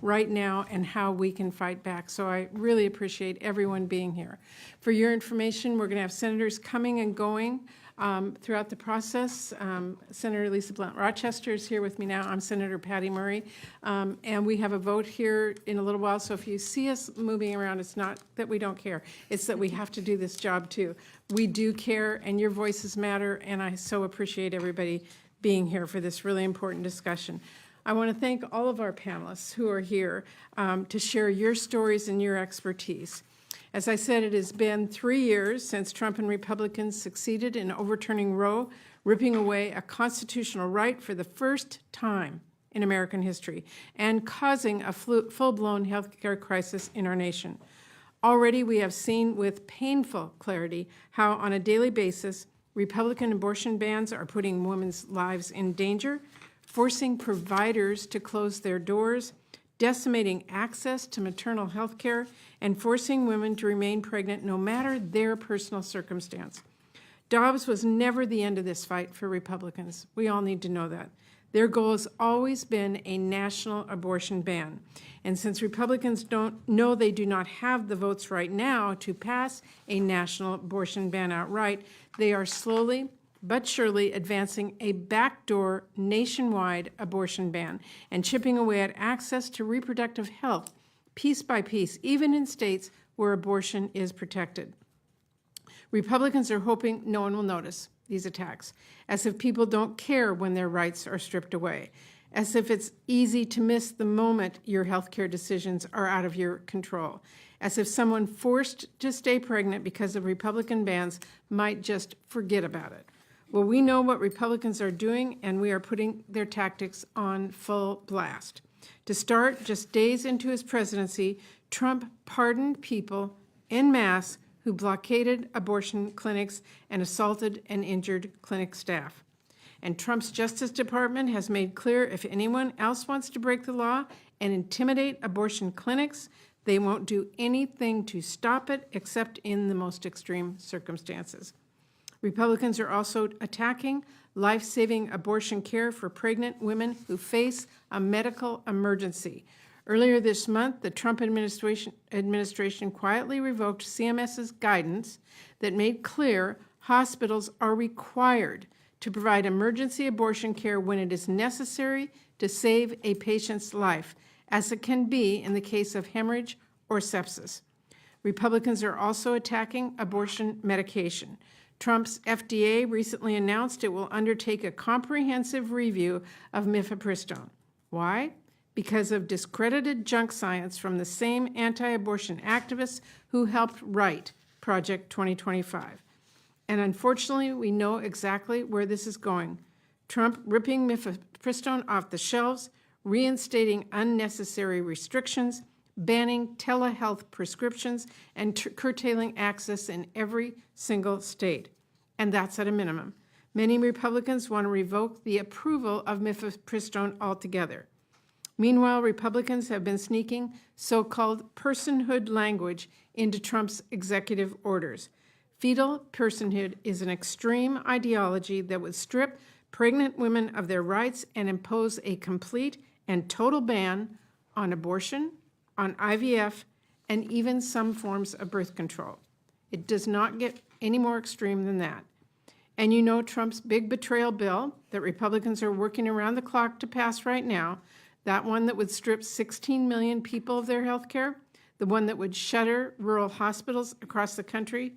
right now and how we can fight back. So I really appreciate everyone being here. For your information, we're going to have senators coming and going throughout the process. Senator Lisa Blount Rochester is here with me now. I'm Senator Patty Murray. And we have a vote here in a little while. So if you see us moving around, it's not that we don't care. It's that we have to do this job too. We do care, and your voices matter. And I so appreciate everybody being here for this really important discussion. I want to thank all of our panelists who are here to share your stories and your expertise. As I said, it has been 3 years since Trump and Republicans succeeded in overturning Roe, ripping away a constitutional right for the first time in American history, and causing a full-blown health care crisis in our nation. Already we have seen with painful clarity how on a daily basis Republican abortion bans are putting women's lives in danger, forcing providers to close their doors, decimating access to maternal health care, and forcing women to remain pregnant no matter their personal circumstance. Dobbs was never the end of this fight for Republicans. We all need to know that. Their goal has always been a national abortion ban. And since Republicans they do not have the votes right now to pass a national abortion ban outright, they are slowly but surely advancing a backdoor nationwide abortion ban and chipping away at access to reproductive health piece by piece, even in states where abortion is protected. Republicans are hoping no one will notice these attacks, as if people don't care when their rights are stripped away, as if it's easy to miss the moment your health care decisions are out of your control, as if someone forced to stay pregnant because of Republican bans might just forget about it. Well, we know what Republicans are doing, and we are putting their tactics on full blast. To start, just days into his presidency, Trump pardoned people en masse who blockaded abortion clinics and assaulted and injured clinic staff. And Trump's Justice Department has made clear if anyone else wants to break the law and intimidate abortion clinics, they won't do anything to stop it except in the most extreme circumstances. Republicans are also attacking life-saving abortion care for pregnant women who face a medical emergency. Earlier this month, the Trump administration quietly revoked CMS's guidance that made clear hospitals are required to provide emergency abortion care when it is necessary to save a patient's life, as it can be in the case of hemorrhage or sepsis. Republicans are also attacking abortion medication. Trump's FDA recently announced it will undertake a comprehensive review of mifepristone. Why? Because of discredited junk science from the same anti-abortion activists who helped write Project 2025. And unfortunately, we know exactly where this is going. Trump ripping mifepristone off the shelves, reinstating unnecessary restrictions, banning telehealth prescriptions, and curtailing access in every single state. And that's at a minimum. Many Republicans want to revoke the approval of mifepristone altogether. Meanwhile, Republicans have been sneaking so-called personhood language into Trump's executive orders. Fetal personhood is an extreme ideology that would strip pregnant women of their rights and impose a complete and total ban on abortion, on IVF, and even some forms of birth control. It does not get any more extreme than that. And you know Trump's big betrayal bill that Republicans are working around the clock to pass right now, that one that would strip 16 million people of their health care, the one that would shutter rural hospitals across the country,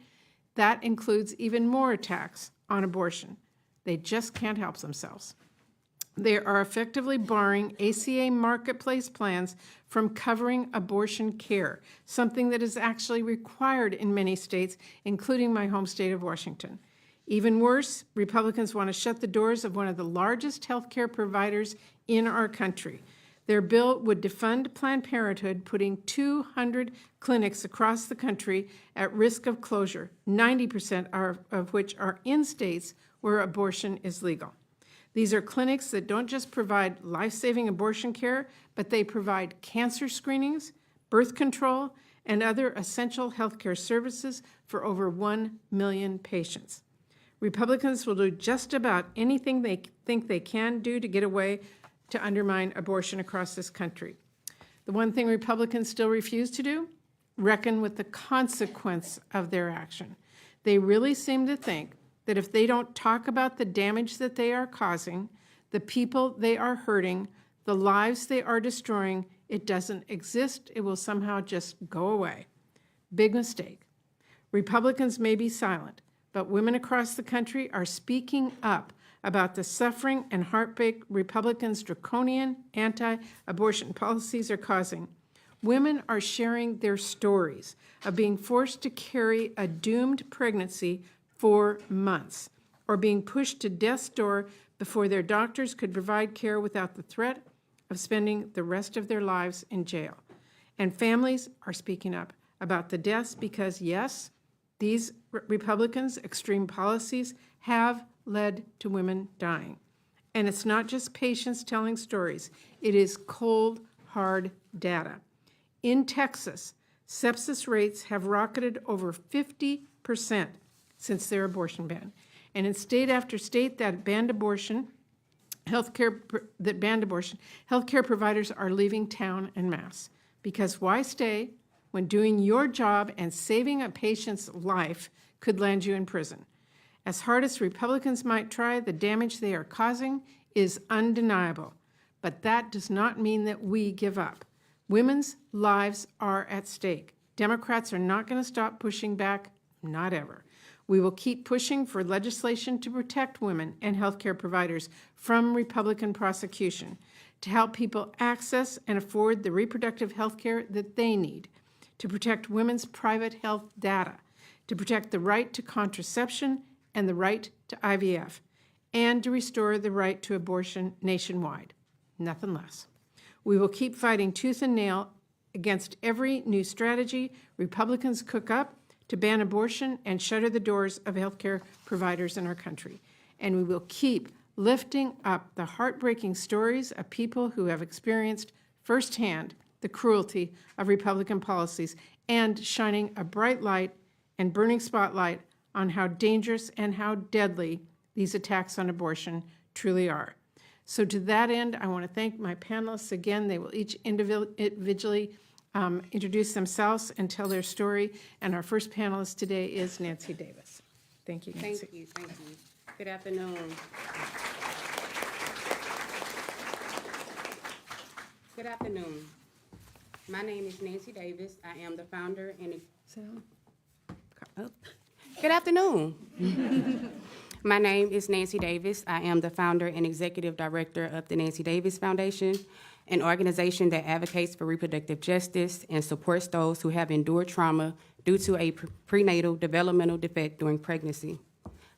that includes even more attacks on abortion. They just can't help themselves. They are effectively barring ACA marketplace plans from covering abortion care, something that is actually required in many states, including my home state of Washington. Even worse, Republicans want to shut the doors of one of the largest health care providers in our country. Their bill would defund Planned Parenthood, putting 200 clinics across the country at risk of closure, 90% of which are in states where abortion is legal. These are clinics that don't just provide life-saving abortion care, but they provide cancer screenings, birth control, and other essential health care services for over 1 million patients. Republicans will do just about anything they think they can do to get away to undermine abortion across this country. The one thing Republicans still refuse to do, reckon with the consequence of their action. They really seem to think that if they don't talk about the damage that they are causing, the people they are hurting, the lives they are destroying, it doesn't exist. It will somehow just go away. Big mistake. Republicans may be silent, but women across the country are speaking up about the suffering and heartbreak Republicans' draconian anti-abortion policies are causing. Women are sharing their stories of being forced to carry a doomed pregnancy for months, or being pushed to death's door before their doctors could provide care without the threat of spending the rest of their lives in jail. And families are speaking up about the deaths because, yes, these Republicans' extreme policies have led to women dying. And it's not just patients telling stories. It is cold, hard data. In Texas, sepsis rates have rocketed over 50% since their abortion ban. And in state after state that banned abortion, healthcare providers are leaving town en masse. Because why stay when doing your job and saving a patient's life could land you in prison? As hard as Republicans might try, the damage they are causing is undeniable. But that does not mean that we give up. Women's lives are at stake. Democrats are not going to stop pushing back, not ever. We will keep pushing for legislation to protect women and healthcare providers from Republican prosecution, to help people access and afford the reproductive health care that they need, to protect women's private health data, to protect the right to contraception and the right to IVF, and to restore the right to abortion nationwide. Nothing less. We will keep fighting tooth and nail against every new strategy Republicans cook up to ban abortion and shutter the doors of healthcare providers in our country. And we will keep lifting up the heartbreaking stories of people who have experienced firsthand the cruelty of Republican policies and shining a bright light and burning spotlight on how dangerous and how deadly these attacks on abortion truly are. So to that end, I want to thank my panelists again. They will each individually introduce themselves and tell their story. And our first panelist today is Nancy Davis. Thank you, Nancy. Thank you. Good afternoon. Good afternoon. My name is Nancy Davis. I am the founder and... Good afternoon. My name is Nancy Davis. I am the founder and executive director of the Nancy Davis Foundation, an organization that advocates for reproductive justice and supports those who have endured trauma due to a prenatal developmental defect during pregnancy.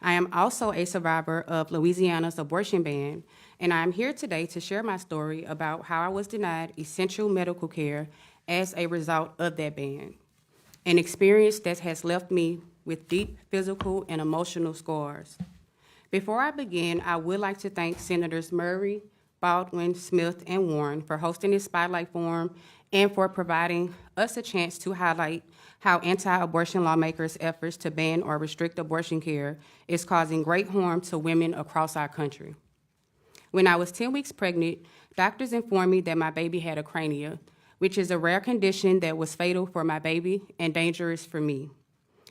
I am also a survivor of Louisiana's abortion ban, and I am here today to share my story about how I was denied essential medical care as a result of that ban, an experience that has left me with deep physical and emotional scars. Before I begin, I would like to thank Senators Murray, Baldwin, Smith, and Warren for hosting this Spotlight Forum and for providing us a chance to highlight how anti-abortion lawmakers' efforts to ban or restrict abortion care is causing great harm to women across our country. When I was 10 weeks pregnant, doctors informed me that my baby had a crania, which is a rare condition that was fatal for my baby and dangerous for me.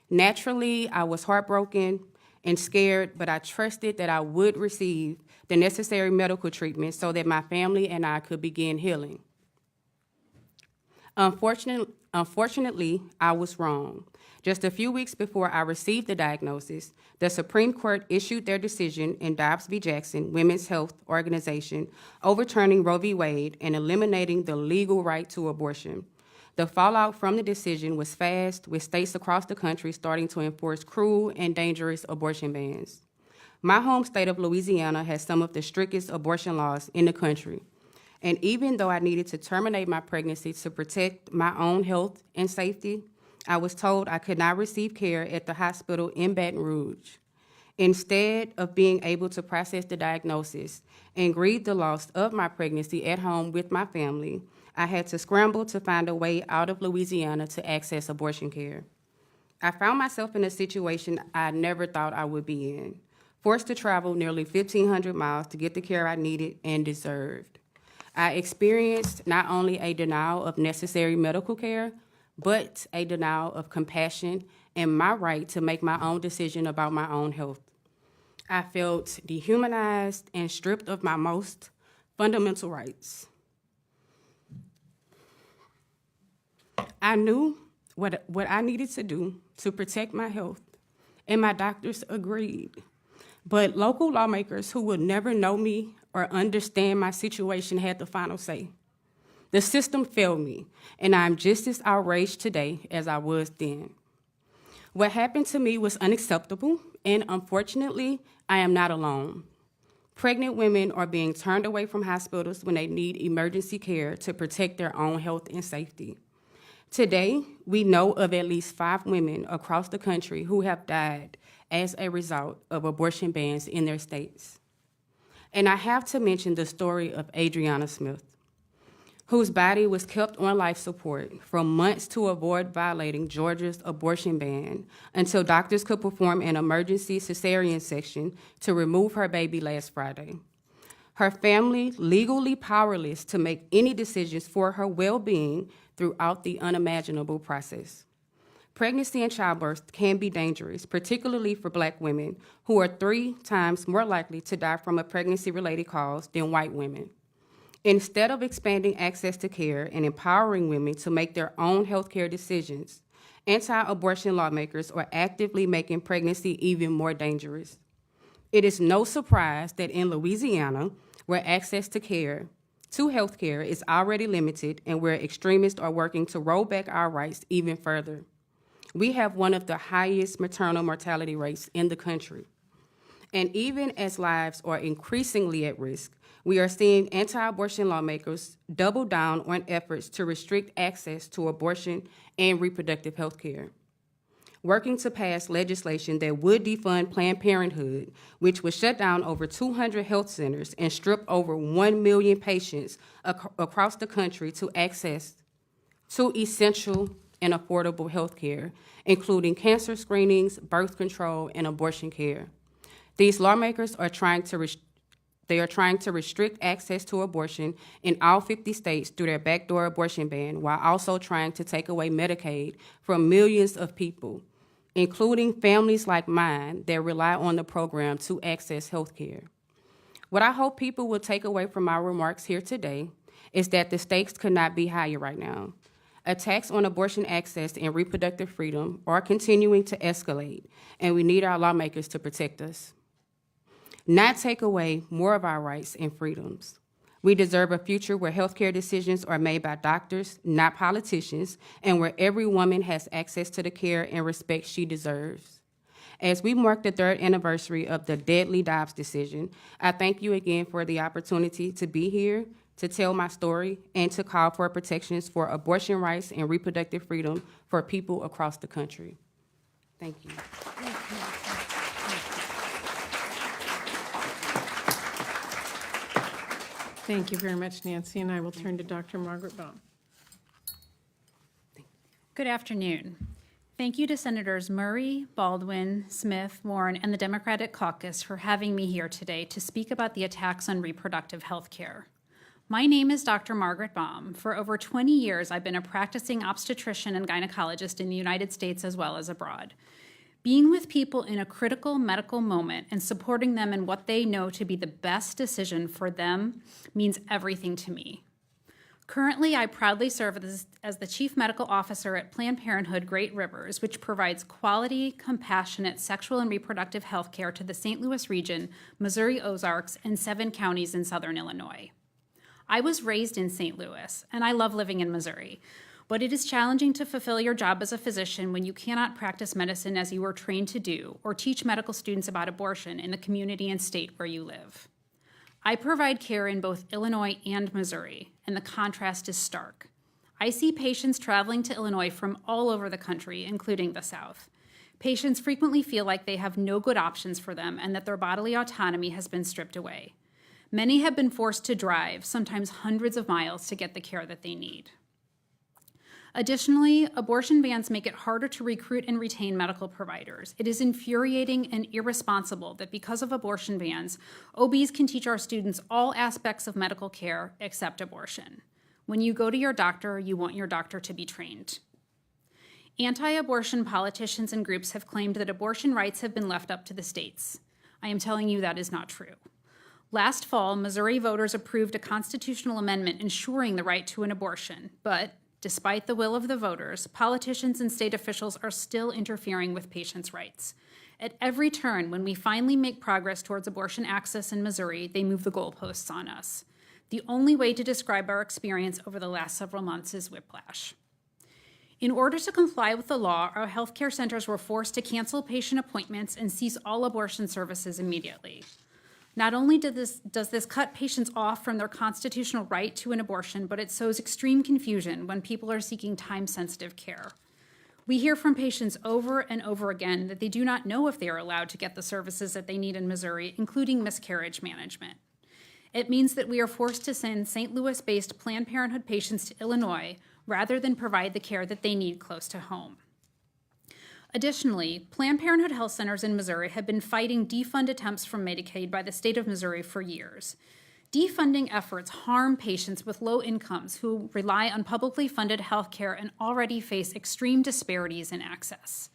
Naturally, I was heartbroken and scared, but I trusted that I would receive the necessary medical treatment so that my family and I could begin healing. Unfortunately, I was wrong. Just a few weeks before I received the diagnosis, the Supreme Court issued their decision in Dobbs v. Jackson, Women's Health Organization, overturning Roe v. Wade and eliminating the legal right to abortion. The fallout from the decision was fast, with states across the country starting to enforce cruel and dangerous abortion bans. My home state of Louisiana has some of the strictest abortion laws in the country. And even though I needed to terminate my pregnancy to protect my own health and safety, I was told I could not receive care at the hospital in Baton Rouge. Instead of being able to process the diagnosis and grieve the loss of my pregnancy at home with my family, I had to scramble to find a way out of Louisiana to access abortion care. I found myself in a situation I never thought I would be in, forced to travel nearly 1,500 miles to get the care I needed and deserved. I experienced not only a denial of necessary medical care, but a denial of compassion and my right to make my own decision about my own health. I felt dehumanized and stripped of my most fundamental rights. I knew what I needed to do to protect my health, and my doctors agreed. But local lawmakers who would never know me or understand my situation had the final say. The system failed me, and I'm just as outraged today as I was then. What happened to me was unacceptable, and unfortunately, I am not alone. Pregnant women are being turned away from hospitals when they need emergency care to protect their own health and safety. Today, we know of at least 5 women across the country who have died as a result of abortion bans in their states. And I have to mention the story of Adriana Smith, whose body was kept on life support for months to avoid violating Georgia's abortion ban until doctors could perform an emergency cesarean section to remove her baby last Friday. Her family legally powerless to make any decisions for her well-being throughout the unimaginable process. Pregnancy and childbirth can be dangerous, particularly for Black women, who are 3 times more likely to die from a pregnancy-related cause than white women. Instead of expanding access to care and empowering women to make their own healthcare decisions, anti-abortion lawmakers are actively making pregnancy even more dangerous. It is no surprise that in Louisiana, where access to health care is already limited and where extremists are working to roll back our rights even further, we have one of the highest maternal mortality rates in the country. And even as lives are increasingly at risk, we are seeing anti-abortion lawmakers double down on efforts to restrict access to abortion and reproductive health care. Working to pass legislation that would defund Planned Parenthood, which would shut down over 200 health centers and strip over 1 million patients across the country to access to essential and affordable health care, including cancer screenings, birth control, and abortion care. These lawmakers are trying to restrict access to abortion in all 50 states through their backdoor abortion ban, while also trying to take away Medicaid from millions of people, including families like mine that rely on the program to access health care. What I hope people will take away from my remarks here today is that the stakes could not be higher right now. Attacks on abortion access and reproductive freedom are continuing to escalate, and we need our lawmakers to protect us, not take away more of our rights and freedoms. We deserve a future where healthcare decisions are made by doctors, not politicians, and where every woman has access to the care and respect she deserves. As we mark the 3rd anniversary of the deadly Dobbs decision, I thank you again for the opportunity to be here, to tell my story, and to call for protections for abortion rights and reproductive freedom for people across the country. Thank you. Thank you very much, Nancy, and I will turn to Dr. Margaret Baum. Good afternoon. Thank you to Senators Murray, Baldwin, Smith, Warren, and the Democratic Caucus for having me here today to speak about the attacks on reproductive health care. My name is Dr. Margaret Baum. For over 20 years, I've been a practicing obstetrician and gynecologist in the United States as well as abroad. Being with people in a critical medical moment and supporting them in what they know to be the best decision for them means everything to me. Currently, I proudly serve as the Chief Medical Officer at Planned Parenthood Great Rivers, which provides quality, compassionate sexual and reproductive health care to the St. Louis region, Missouri Ozarks, and 7 counties in southern Illinois. I was raised in St. Louis, and I love living in Missouri, but it is challenging to fulfill your job as a physician when you cannot practice medicine as you were trained to do or teach medical students about abortion in the community and state where you live. I provide care in both Illinois and Missouri, and the contrast is stark. I see patients traveling to Illinois from all over the country, including the South. Patients frequently feel like they have no good options for them and that their bodily autonomy has been stripped away. Many have been forced to drive, sometimes hundreds of miles, to get the care that they need. Additionally, abortion bans make it harder to recruit and retain medical providers. It is infuriating and irresponsible that because of abortion bans, OBs can teach our students all aspects of medical care except abortion. When you go to your doctor, you want your doctor to be trained. Anti-abortion politicians and groups have claimed that abortion rights have been left up to the states. I am telling you that is not true. Last fall, Missouri voters approved a constitutional amendment ensuring the right to an abortion, but despite the will of the voters, politicians and state officials are still interfering with patients' rights. At every turn, when we finally make progress towards abortion access in Missouri, they move the goalposts on us. The only way to describe our experience over the last several months is whiplash. In order to comply with the law, our healthcare centers were forced to cancel patient appointments and cease all abortion services immediately. Not only does this cut patients off from their constitutional right to an abortion, but it sows extreme confusion when people are seeking time-sensitive care. We hear from patients over and over again that they do not know if they are allowed to get the services that they need in Missouri, including miscarriage management. It means that we are forced to send St. Louis-based Planned Parenthood patients to Illinois rather than provide the care that they need close to home. Additionally, Planned Parenthood health centers in Missouri have been fighting defund attempts from Medicaid by the state of Missouri for years. Defunding efforts harm patients with low incomes who rely on publicly funded health care and already face extreme disparities in access.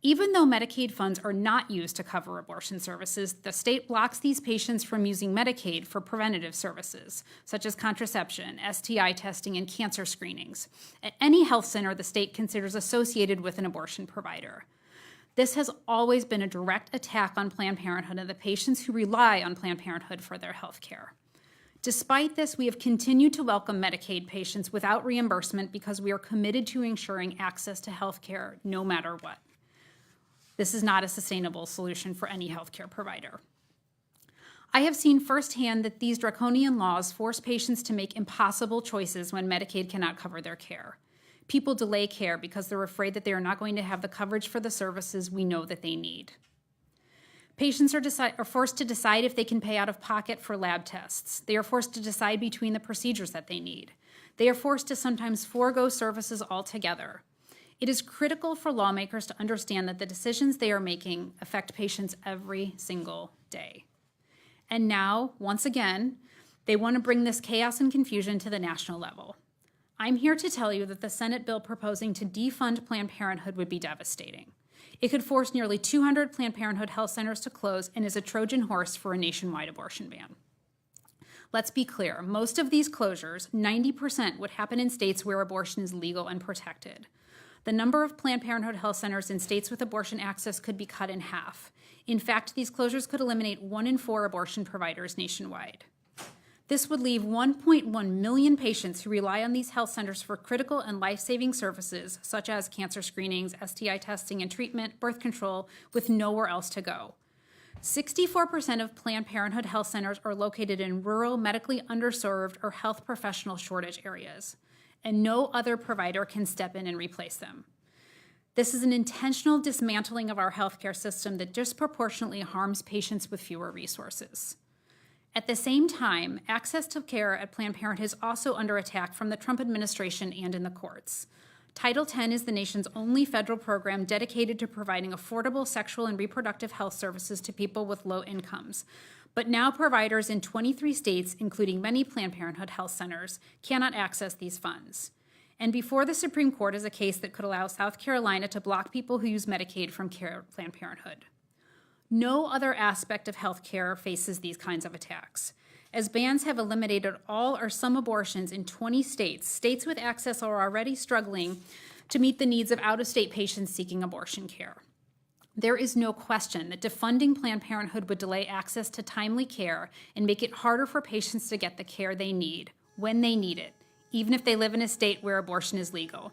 Even though Medicaid funds are not used to cover abortion services, the state blocks these patients from using Medicaid for preventative services, such as contraception, STI testing, and cancer screenings, at any health center the state considers associated with an abortion provider. This has always been a direct attack on Planned Parenthood and the patients who rely on Planned Parenthood for their health care. Despite this, we have continued to welcome Medicaid patients without reimbursement because we are committed to ensuring access to health care no matter what. This is not a sustainable solution for any healthcare provider. I have seen firsthand that these draconian laws force patients to make impossible choices when Medicaid cannot cover their care. People delay care because they're afraid that they are not going to have the coverage for the services we know that they need. Patients are forced to decide if they can pay out of pocket for lab tests. They are forced to decide between the procedures that they need. They are forced to sometimes forego services altogether. It is critical for lawmakers to understand that the decisions they are making affect patients every single day. And now, once again, they want to bring this chaos and confusion to the national level. I'm here to tell you that the Senate bill proposing to defund Planned Parenthood would be devastating. It could force nearly 200 Planned Parenthood health centers to close and is a Trojan horse for a nationwide abortion ban. Let's be clear, most of these closures, 90%, would happen in states where abortion is legal and protected. The number of Planned Parenthood health centers in states with abortion access could be cut in half. In fact, these closures could eliminate 1 in 4 abortion providers nationwide. This would leave 1.1 million patients who rely on these health centers for critical and life-saving services, such as cancer screenings, STI testing and treatment, birth control, with nowhere else to go. 64% of Planned Parenthood health centers are located in rural, medically underserved, or health professional shortage areas, and no other provider can step in and replace them. This is an intentional dismantling of our healthcare system that disproportionately harms patients with fewer resources. At the same time, access to care at Planned Parenthood is also under attack from the Trump administration and in the courts. Title X is the nation's only federal program dedicated to providing affordable sexual and reproductive health services to people with low incomes. But now providers in 23 states, including many Planned Parenthood health centers, cannot access these funds. And before the Supreme Court is a case that could allow South Carolina to block people who use Medicaid from Planned Parenthood. No other aspect of health care faces these kinds of attacks. As bans have eliminated all or some abortions in 20 states, states with access are already struggling to meet the needs of out-of-state patients seeking abortion care. There is no question that defunding Planned Parenthood would delay access to timely care and make it harder for patients to get the care they need, when they need it, even if they live in a state where abortion is legal.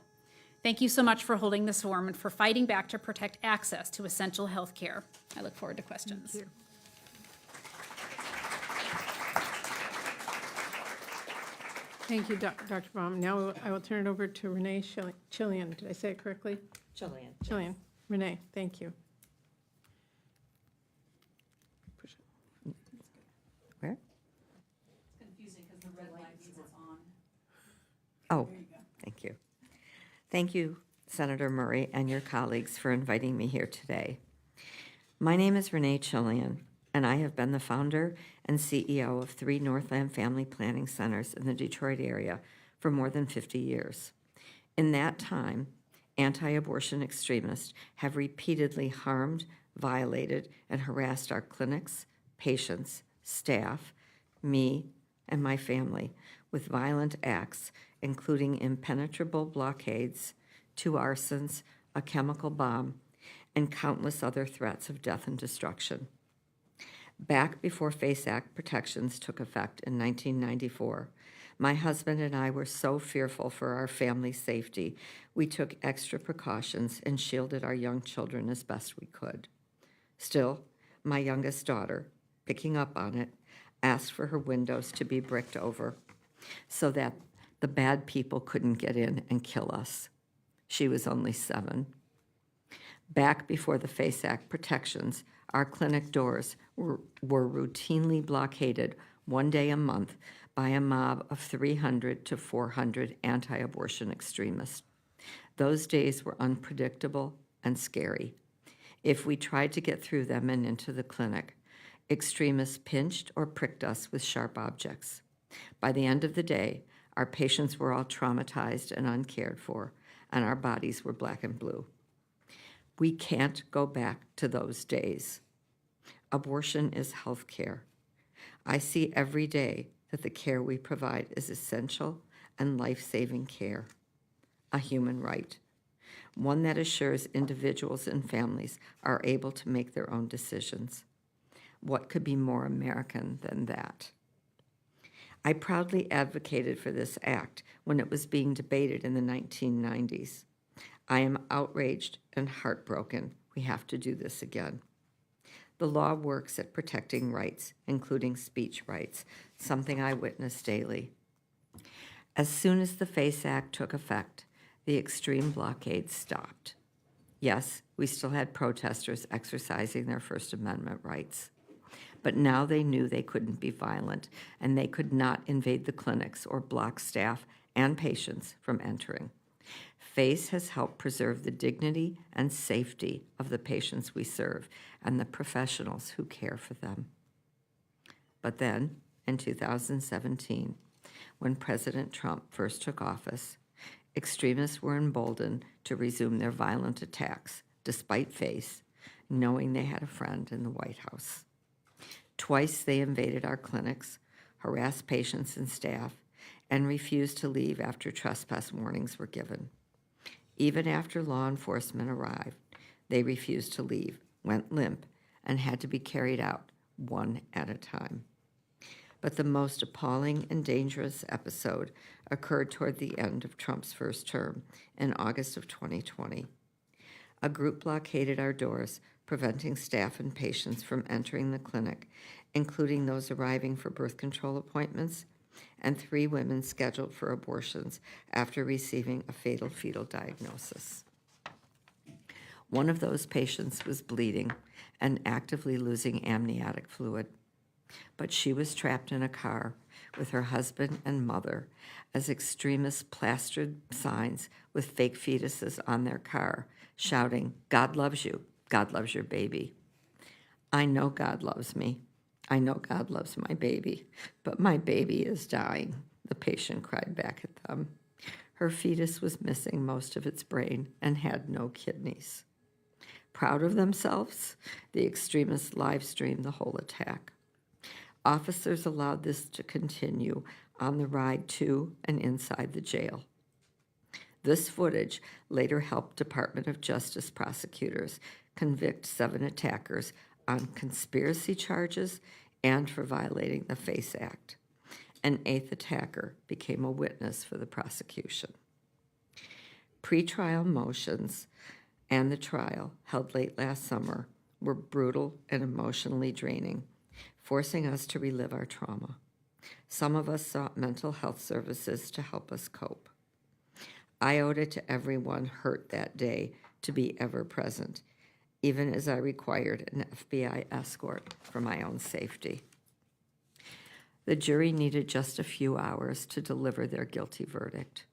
Thank you so much for holding this forum and for fighting back to protect access to essential health care. I look forward to questions. Thank you. Thank you, Dr. Baum. Now I will turn it over to Renee Chillian. Did I say it correctly? Chillian. Chillian. Renee, thank you. Where? It's confusing because the red light means it's on. Oh, thank you. Thank you, Senator Murray, and your colleagues for inviting me here today. My name is Renee Chillian, and I have been the founder and CEO of 3 Northland Family Planning Centers in the Detroit area for more than 50 years. In that time, anti-abortion extremists have repeatedly harmed, violated, and harassed our clinics, patients, staff, me, and my family with violent acts, including impenetrable blockades, 2 arsons, a chemical bomb, and countless other threats of death and destruction. Back before FACE Act protections took effect in 1994, my husband and I were so fearful for our family's safety, we took extra precautions and shielded our young children as best we could. Still, my youngest daughter, picking up on it, asked for her windows to be bricked over so that the bad people couldn't get in and kill us. She was only 7. Back before the FACE Act protections, our clinic doors were routinely blockaded 1 day a month by a mob of 300 to 400 anti-abortion extremists. Those days were unpredictable and scary. If we tried to get through them and into the clinic, extremists pinched or pricked us with sharp objects. By the end of the day, our patients were all traumatized and uncared for, and our bodies were black and blue. We can't go back to those days. Abortion is health care. I see every day that the care we provide is essential and life-saving care, a human right, one that assures individuals and families are able to make their own decisions. What could be more American than that? I proudly advocated for this act when it was being debated in the 1990s. I am outraged and heartbroken. We have to do this again. The law works at protecting rights, including speech rights, something I witness daily. As soon as the FACE Act took effect, the extreme blockade stopped. Yes, we still had protesters exercising their First Amendment rights. But now they knew they couldn't be violent, and they could not invade the clinics or block staff and patients from entering. FACE has helped preserve the dignity and safety of the patients we serve and the professionals who care for them. But then, in 2017, when President Trump first took office, extremists were emboldened to resume their violent attacks, despite FACE, knowing they had a friend in the White House. Twice they invaded our clinics, harassed patients and staff, and refused to leave after trespass warnings were given. Even after law enforcement arrived, they refused to leave, went limp, and had to be carried out one at a time. But the most appalling and dangerous episode occurred toward the end of Trump's first term in August of 2020. A group blockaded our doors, preventing staff and patients from entering the clinic, including those arriving for birth control appointments and 3 women scheduled for abortions after receiving a fatal fetal diagnosis. One of those patients was bleeding and actively losing amniotic fluid, but she was trapped in a car with her husband and mother as extremists plastered signs with fake fetuses on their car, shouting, "God loves you. God loves your baby." I know God loves me. I know God loves my baby, but my baby is dying, the patient cried back at them. Her fetus was missing most of its brain and had no kidneys. Proud of themselves, the extremists live-streamed the whole attack. Officers allowed this to continue on the ride to and inside the jail. This footage later helped Department of Justice prosecutors convict 7 attackers on conspiracy charges and for violating the FACE Act. An 8th attacker became a witness for the prosecution. Pretrial motions and the trial, held late last summer, were brutal and emotionally draining, forcing us to relive our trauma. Some of us sought mental health services to help us cope. I owed it to everyone hurt that day to be ever present, even as I required an FBI escort for my own safety. The jury needed just a few hours to deliver their guilty verdict.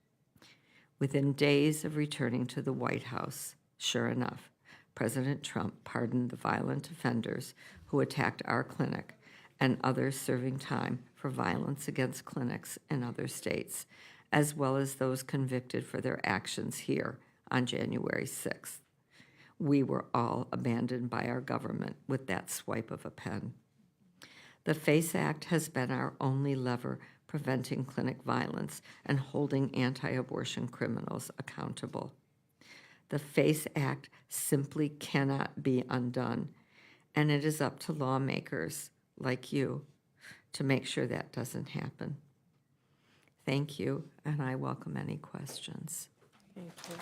Within days of returning to the White House, sure enough, President Trump pardoned the violent offenders who attacked our clinic and others serving time for violence against clinics in other states, as well as those convicted for their actions here on January 6th. We were all abandoned by our government with that swipe of a pen. The FACE Act has been our only lever preventing clinic violence and holding anti-abortion criminals accountable. The FACE Act simply cannot be undone, and it is up to lawmakers like you to make sure that doesn't happen. Thank you, and I welcome any questions. Thank you.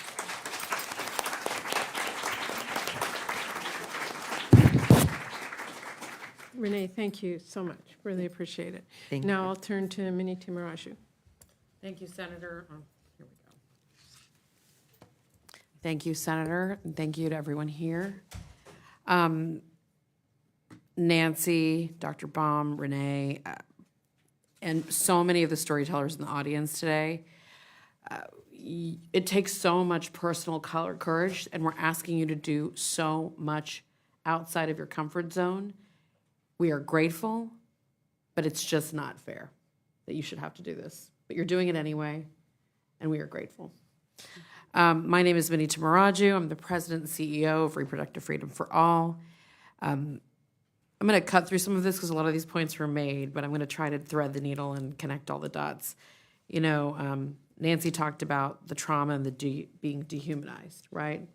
Renee, thank you so much. Really appreciate it. Thank Now you. I'll turn to Minnie Timaraju. Thank you, Senator. Oh, here we go. Thank you, Senator, and thank you to everyone here. Nancy, Dr. Baum, Renee, and so many of the storytellers in the audience today. It takes so much personal courage, and we're asking you to do so much outside of your comfort zone. We are grateful, but it's just not fair that you should have to do this. But you're doing it anyway, and we are grateful. My name is Minnie Timaraju. I'm the president and CEO of Reproductive Freedom for All. I'm going to cut through some of this because a lot of these points were made, but I'm going to try to thread the needle and connect all the dots. You know, Nancy talked about the trauma and the being dehumanized, right?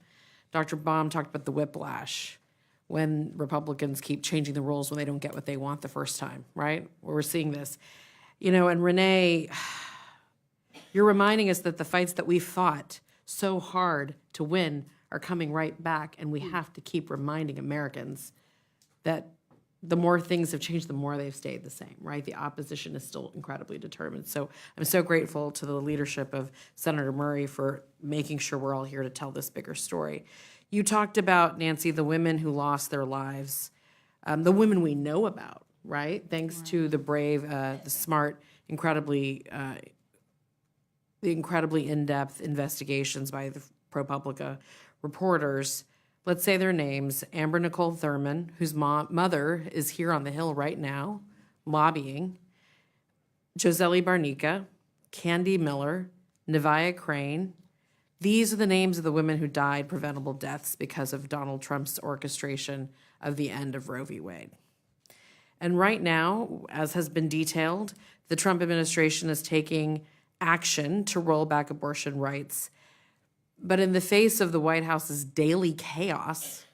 Dr. Baum talked about the whiplash when Republicans keep changing the rules when they don't get what they want the first time, right? We're seeing this. You know, and Renee, you're reminding us that the fights that we fought so hard to win are coming right back, and we have to keep reminding Americans that the more things have changed, the more they've stayed the same, right? The opposition is still incredibly determined. So I'm so grateful to the leadership of Senator Murray for making sure we're all here to tell this bigger story. You talked about, Nancy, the women who lost their lives, the women we know about, right? Thanks to the brave, the smart, the incredibly in-depth investigations by the ProPublica reporters. Let's say their names: Amber Nicole Thurman, whose mother is here on the Hill right now, lobbying; Joseli Barnica, Candy Miller, Nevaeh Crane. These are the names of the women who died preventable deaths because of Donald Trump's orchestration of the end of Roe v. Wade. And right now, as has been detailed, the Trump administration is taking action to roll back abortion rights. But in the face of the White House's daily chaos,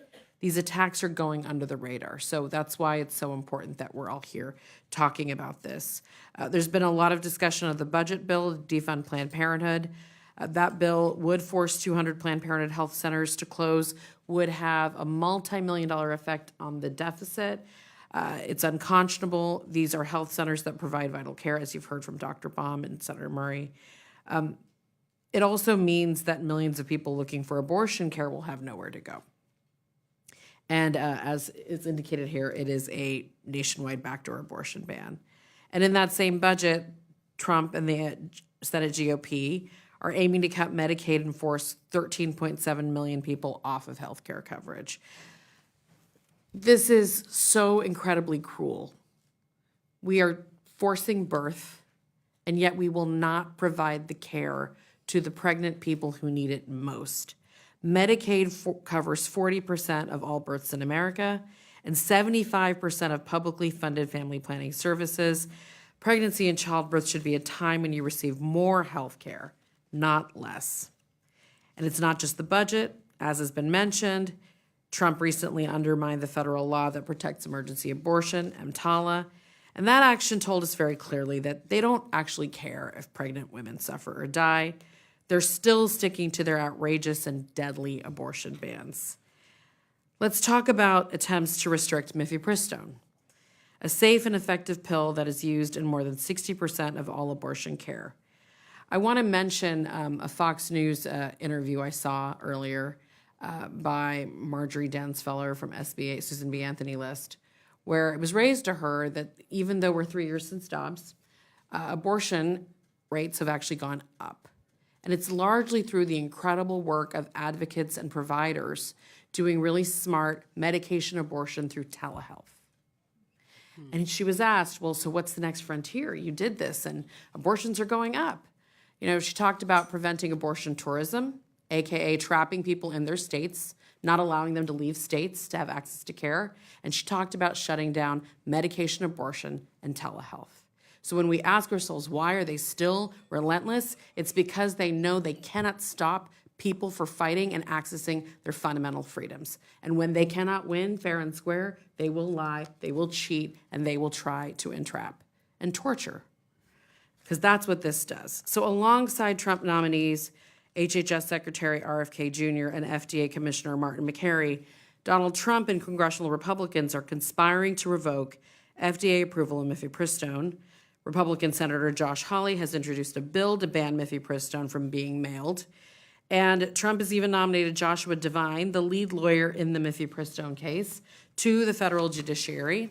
these attacks are going under the radar. So that's why it's so important that we're all here talking about this. There's been a lot of discussion of the budget bill, defund Planned Parenthood. That bill would force 200 Planned Parenthood health centers to close, would have a multi-million-dollar effect on the deficit. It's unconscionable. These are health centers that provide vital care, as you've heard from Dr. Baum and Senator Murray. It also means that millions of people looking for abortion care will have nowhere to go. And as is indicated here, it is a nationwide backdoor abortion ban. And in that same budget, Trump and the Senate GOP are aiming to cut Medicaid and force 13.7 million people off of health care coverage. This is so incredibly cruel. We are forcing birth, and yet we will not provide the care to the pregnant people who need it most. Medicaid covers 40% of all births in America and 75% of publicly funded family planning services. Pregnancy and childbirth should be a time when you receive more health care, not less. And it's not just the budget. As has been mentioned, Trump recently undermined the federal law that protects emergency abortion, EMTALA, and that action told us very clearly that they don't actually care if pregnant women suffer or die. They're still sticking to their outrageous and deadly abortion bans. Let's talk about attempts to restrict mifepristone, a safe and effective pill that is used in more than 60% of all abortion care. I want to mention a Fox News interview I saw earlier by Marjorie Dansfeller from SB8, Susan B. Anthony List, where it was raised to her that even though we're 3 years since Dobbs, abortion rates have actually gone up. And it's largely through the incredible work of advocates and providers doing really smart medication abortion through telehealth. And she was asked, well, so what's the next frontier? You did this and abortions are going up. You know, she talked about preventing abortion tourism, AKA trapping people in their states, not allowing them to leave states to have access to care. And she talked about shutting down medication abortion and telehealth. So when we ask ourselves, why are they still relentless? It's because they know they cannot stop people for fighting and accessing their fundamental freedoms. And when they cannot win fair and square, they will lie, they will cheat, and they will try to entrap and torture. Because that's what this does. So alongside Trump nominees, HHS Secretary RFK Jr. and FDA Commissioner Martin McCary, Donald Trump and congressional Republicans are conspiring to revoke FDA approval of mifepristone. Republican Senator Josh Hawley has introduced a bill to ban mifepristone from being mailed. And Trump has even nominated Joshua Devine, the lead lawyer in the mifepristone case, to the federal judiciary.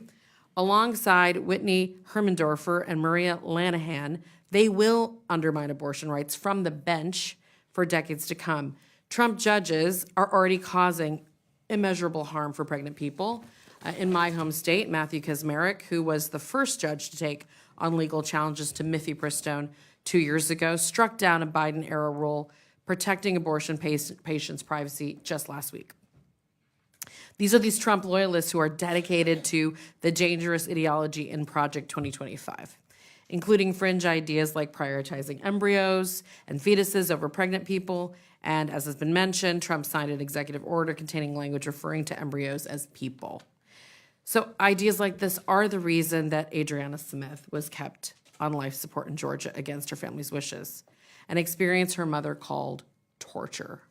Alongside Whitney Hermendorfer and Maria Lanahan, they will undermine abortion rights from the bench for decades to come. Trump judges are already causing immeasurable harm for pregnant people. In my home state, Matthew Kaczmarek, who was the first judge to take on legal challenges to mifepristone 2 years ago, struck down a Biden-era rule protecting abortion patients' privacy just last week. These are these Trump loyalists who are dedicated to the dangerous ideology in Project 2025, including fringe ideas like prioritizing embryos and fetuses over pregnant people. And as has been mentioned, Trump signed an executive order containing language referring to embryos as people. So ideas like this are the reason that Adriana Smith was kept on life support in Georgia against her family's wishes, an experience her mother called torture.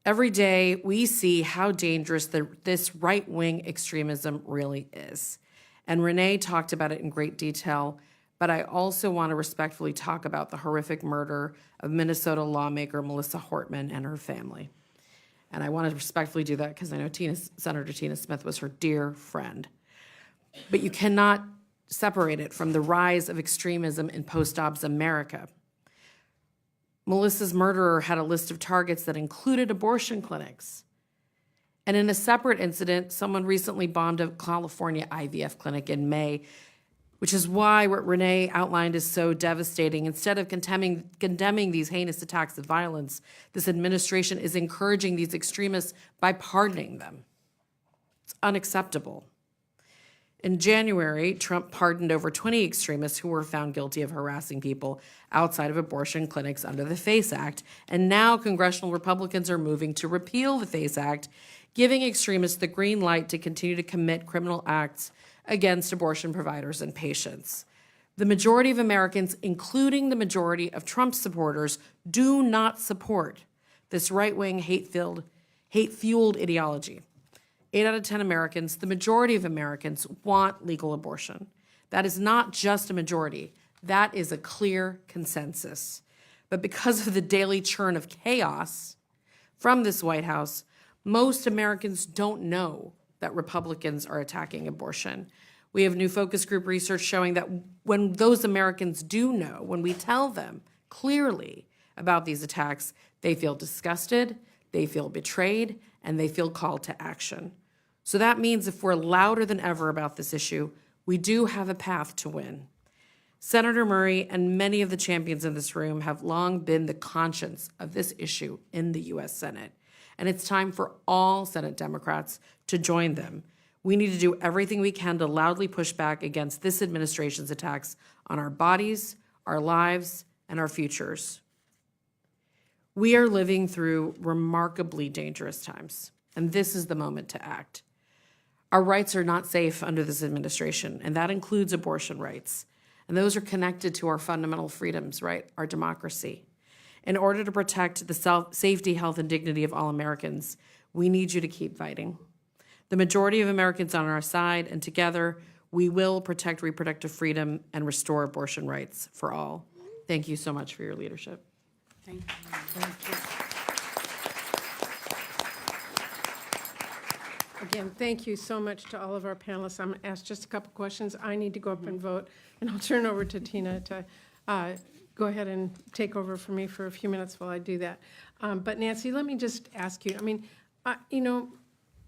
Every day, we see how dangerous this right-wing extremism really is. And Renee talked about it in great detail, but I also want to respectfully talk about the horrific murder of Minnesota lawmaker Melissa Hortman and her family. And I want to respectfully do that because I know Senator Tina Smith was her dear friend. But you cannot separate it from the rise of extremism in post-Dobbs America. Melissa's murderer had a list of targets that included abortion clinics. And in a separate incident, someone recently bombed a California IVF clinic in May, which is why what Renee outlined is so devastating. Instead of condemning these heinous attacks of violence, this administration is encouraging these extremists by pardoning them. It's unacceptable. In January, Trump pardoned over 20 extremists who were found guilty of harassing people outside of abortion clinics under the FACE Act. And now congressional Republicans are moving to repeal the FACE Act, giving extremists the green light to continue to commit criminal acts against abortion providers and patients. The majority of Americans, including the majority of Trump supporters, do not support this right-wing, hate-fueled ideology. 8 out of 10 Americans, the majority of Americans, want legal abortion. That is not just a majority. That is a clear consensus. But because of the daily churn of chaos from this White House, most Americans don't know that Republicans are attacking abortion. We have new focus group research showing that when those Americans do know, when we tell them clearly about these attacks, they feel disgusted, they feel betrayed, and they feel called to action. So that means if we're louder than ever about this issue, we do have a path to win. Senator Murray and many of the champions in this room have long been the conscience of this issue in the U.S. Senate. And it's time for all Senate Democrats to join them. We need to do everything we can to loudly push back against this administration's attacks on our bodies, our lives, and our futures. We are living through remarkably dangerous times, and this is the moment to act. Our rights are not safe under this administration, and that includes abortion rights. And those are connected to our fundamental freedoms, right? Our democracy. In order to protect the safety, health, and dignity of all Americans, we need you to keep fighting. The majority of Americans are on our side, and together we will protect reproductive freedom and restore abortion rights for all. Thank you so much for your leadership. Thank you. Thank you. Again, thank you so much to all of our panelists. I'm going to ask just a couple questions. I need to go up and vote, and I'll turn over to Tina to go ahead and take over for me for a few minutes while I do that. But Nancy, let me just ask you, I mean, you know,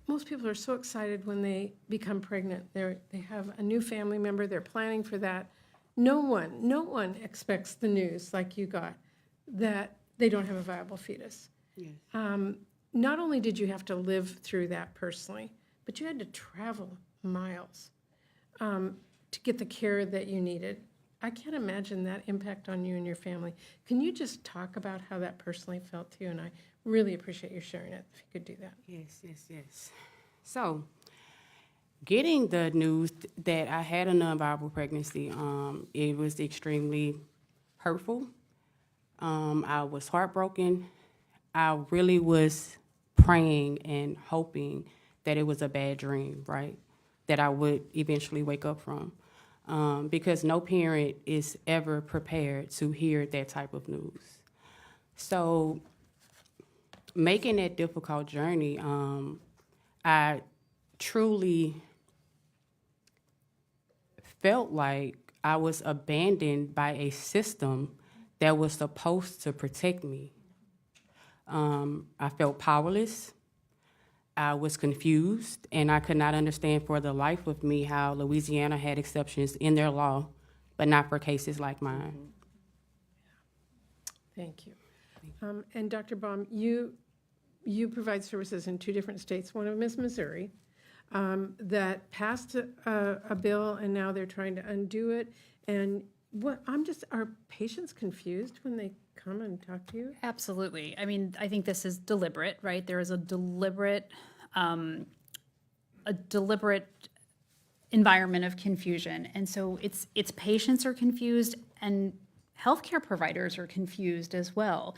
most people are so excited when they become pregnant. They have a new family member, they're planning for that. No one expects the news like you got, that they don't have a viable fetus. Yes. Not only did you have to live through that personally, but you had to travel miles to get the care that you needed. I can't imagine that impact on you and your family. Can you just talk about how that personally felt to you? And I really appreciate you sharing it, if you could do that. Yes. So, getting the news that I had a non-viable pregnancy, it was extremely hurtful. I was heartbroken. I really was praying and hoping that it was a bad dream, right? That I would eventually wake up from. Because no parent is ever prepared to hear that type of news. So, making that difficult journey, I truly felt like I was abandoned by a system that was supposed to protect me. I felt powerless. I was confused, and I could not understand for the life of me how Louisiana had exceptions in their law, but not for cases like mine. Thank you. And Dr. Baum, you provide services in 2 different states. One of them is Missouri, that passed a bill, and now they're trying to undo it. And are patients confused when they come and talk to you? Absolutely. I mean, I think this is deliberate, right? There is a deliberate environment of confusion. And so it's patients are confused and healthcare providers are confused as well.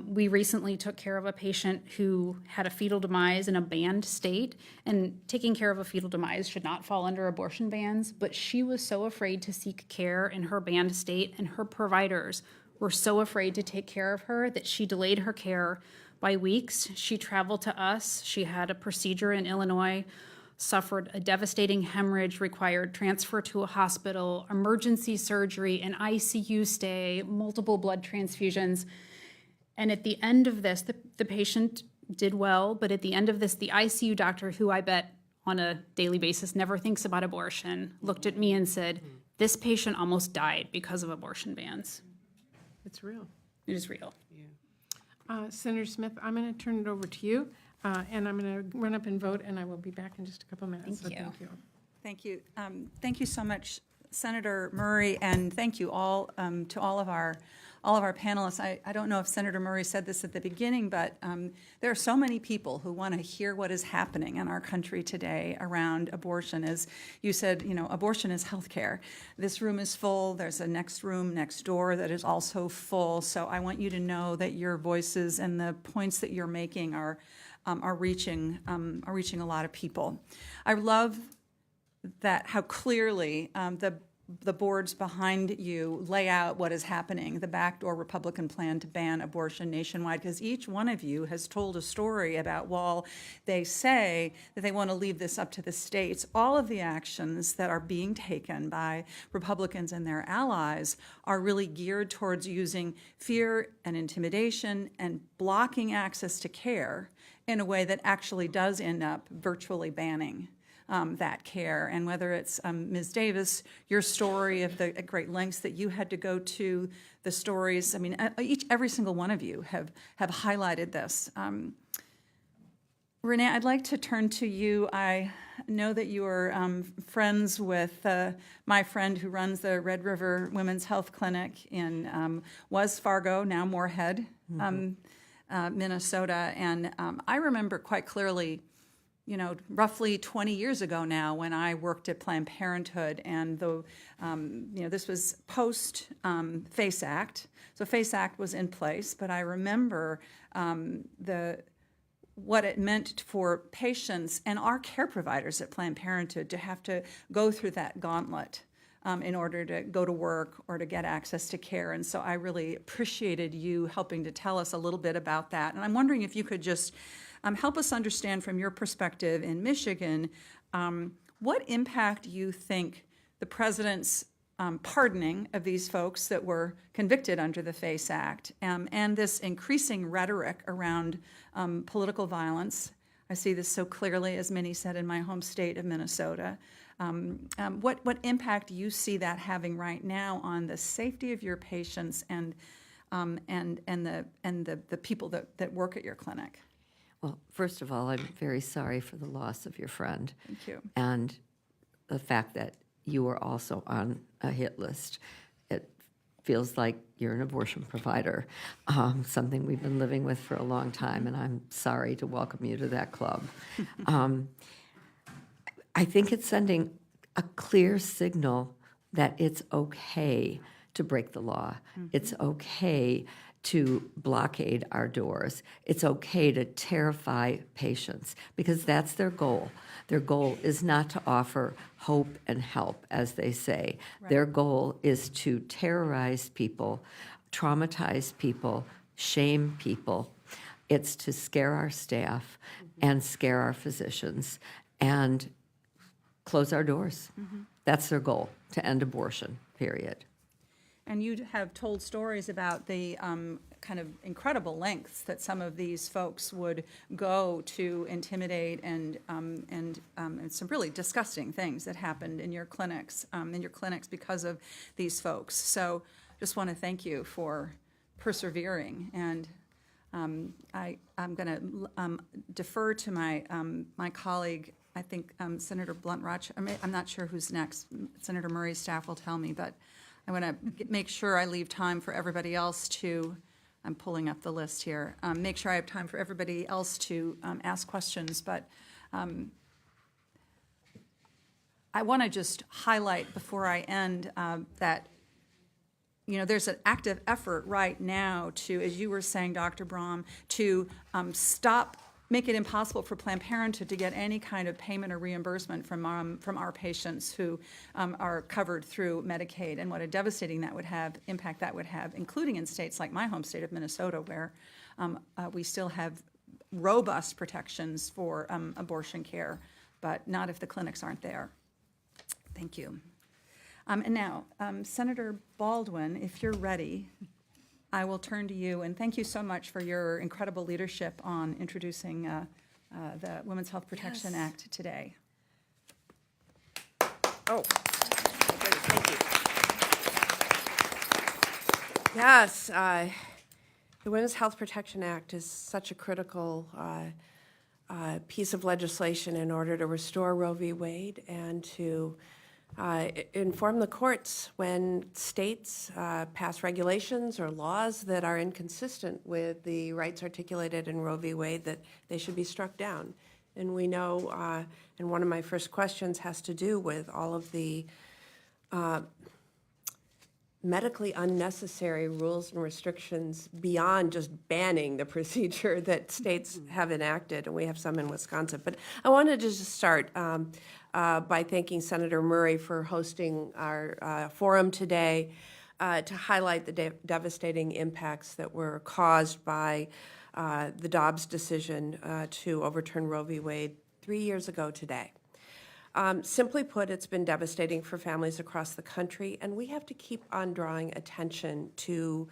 We recently took care of a patient who had a fetal demise in a banned state, and taking care of a fetal demise should not fall under abortion bans, but she was so afraid to seek care in her banned state, and her providers were so afraid to take care of her that she delayed her care by weeks. She traveled to us. She had a procedure in Illinois, suffered a devastating hemorrhage, required transfer to a hospital, emergency surgery, an ICU stay, multiple blood transfusions. And at the end of this, the patient did well, but at the end of this, the ICU doctor, who I bet on a daily basis never thinks about abortion, looked at me and said, "This patient almost died because of abortion bans." It's real. It is real. Senator Smith, I'm going to turn it over to you, and I'm going to run up and vote, and I will be back in just a couple minutes. Thank you. Thank you. Thank you. Thank you so much, Senator Murray, and thank you all to all of our panelists. I don't know if Senator Murray said this at the beginning, but there are so many people who want to hear what is happening in our country today around abortion. As you said, you know, abortion is healthcare. This room is full. There's a next room next door that is also full. So I want you to know that your voices and the points that you're making are reaching a lot of people. I love that how clearly the boards behind you lay out what is happening, the backdoor Republican plan to ban abortion nationwide, because each one of you has told a story about, while they say that they want to leave this up to the states, all of the actions that are being taken by Republicans and their allies are really geared towards using fear and intimidation and blocking access to care in a way that actually does end up virtually banning that care. And whether it's Ms. Davis, your story of the great lengths that you had to go to, the stories, I mean, every single one of you have highlighted this. Renee, I'd like to turn to you. I know that you are friends with my friend who runs the Red River Women's Health Clinic in was Fargo, now Moorhead, Minnesota. And I remember quite clearly, you know, roughly 20 years ago now, when I worked at Planned Parenthood, and this was post FACE Act. So FACE Act was in place, but I remember what it meant for patients and our care providers at Planned Parenthood to have to go through that gauntlet in order to go to work or to get access to care. And so I really appreciated you helping to tell us a little bit about that. And I'm wondering if you could just help us understand from your perspective in Michigan, what impact you think the president's pardoning of these folks that were convicted under the FACE Act, and this increasing rhetoric around political violence. I see this so clearly, as many said, in my home state of Minnesota. What impact do you see that having right now on the safety of your patients and the people that work at your clinic? Well, first of all, I'm very sorry for the loss of your friend. Thank you. And the fact that you were also on a hit list. It feels like you're an abortion provider, something we've been living with for a long time, and I'm sorry to welcome you to that club. I think it's sending a clear signal that it's okay to break the law. It's okay to blockade our doors. It's okay to terrify patients because that's their goal. Their goal is not to offer hope and help, as they say. Right. Their goal is to terrorize people, traumatize people, shame people. It's to scare our staff and scare our physicians and close our doors. That's their goal, to end abortion, period. And you have told stories about the kind of incredible lengths that some of these folks would go to intimidate and some really disgusting things that happened in your clinics because of these folks. So just want to thank you for persevering. And I'm going to defer to my colleague. I think Senator Blunt-Roch. I'm not sure who's next. Senator Murray's staff will tell me, but I want to make sure I leave time for everybody else to, I'm pulling up the list here, make sure I have time for everybody else to ask questions. But I want to just highlight before I end that, you know, there's an active effort right now to, as you were saying, Dr. Brahm, to make it impossible for Planned Parenthood to get any kind of payment or reimbursement from our patients who are covered through Medicaid, and what a devastating impact that would have, including in states like my home state of Minnesota, where we still have robust protections for abortion care, but not if the clinics aren't there. Thank you. And now, Senator Baldwin, if you're ready, I will turn to you, and thank you so much for your incredible leadership on introducing the Women's Health Protection Act today. Oh, thank you. Yes, the Women's Health Protection Act is such a critical piece of legislation in order to restore Roe v. Wade and to inform the courts when states pass regulations or laws that are inconsistent with the rights articulated in Roe v. Wade, that they should be struck down. And we know, and one of my first questions has to do with all of the medically unnecessary rules and restrictions beyond just banning the procedure that states have enacted, and we have some in Wisconsin. But I wanted to just start by thanking Senator Murray for hosting our forum today to highlight the devastating impacts that were caused by the Dobbs decision to overturn Roe v. Wade 3 years ago today. Simply put, it's been devastating for families across the country, and we have to keep on drawing attention to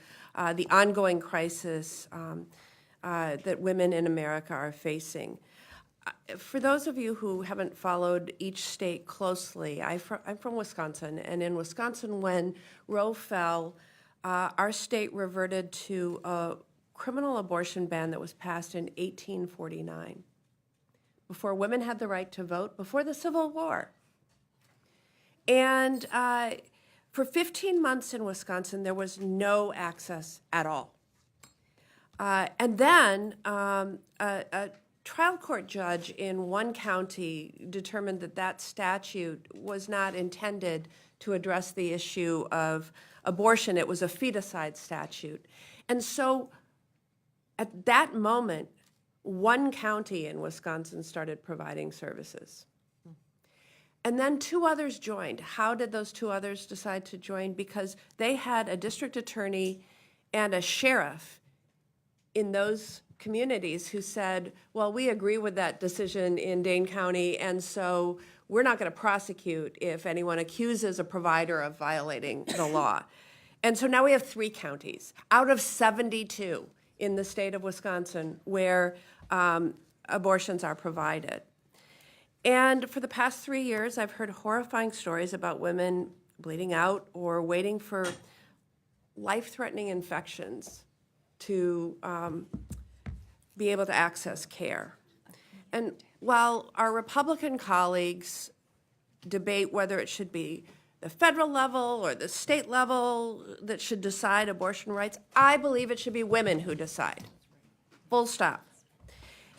the ongoing crisis that women in America are facing. For those of you who haven't followed each state closely, I'm from Wisconsin, and in Wisconsin, when Roe fell, our state reverted to a criminal abortion ban that was passed in 1849. Before women had the right to vote, before the Civil War. And for 15 months in Wisconsin, there was no access at all. And then a trial court judge in one county determined that that statute was not intended to address the issue of abortion. It was a feticide statute. And so at that moment, one county in Wisconsin started providing services. And then two others joined. How did those two others decide to join? Because they had a district attorney and a sheriff in those communities who said, well, we agree with that decision in Dane County, and so we're not going to prosecute if anyone accuses a provider of violating the law. And so now we have 3 counties out of 72 in the state of Wisconsin where abortions are provided. And for the past 3 years, I've heard horrifying stories about women bleeding out or waiting for life-threatening infections to be able to access care. And while our Republican colleagues debate whether it should be the federal level or the state level that should decide abortion rights, I believe it should be women who decide. Full stop.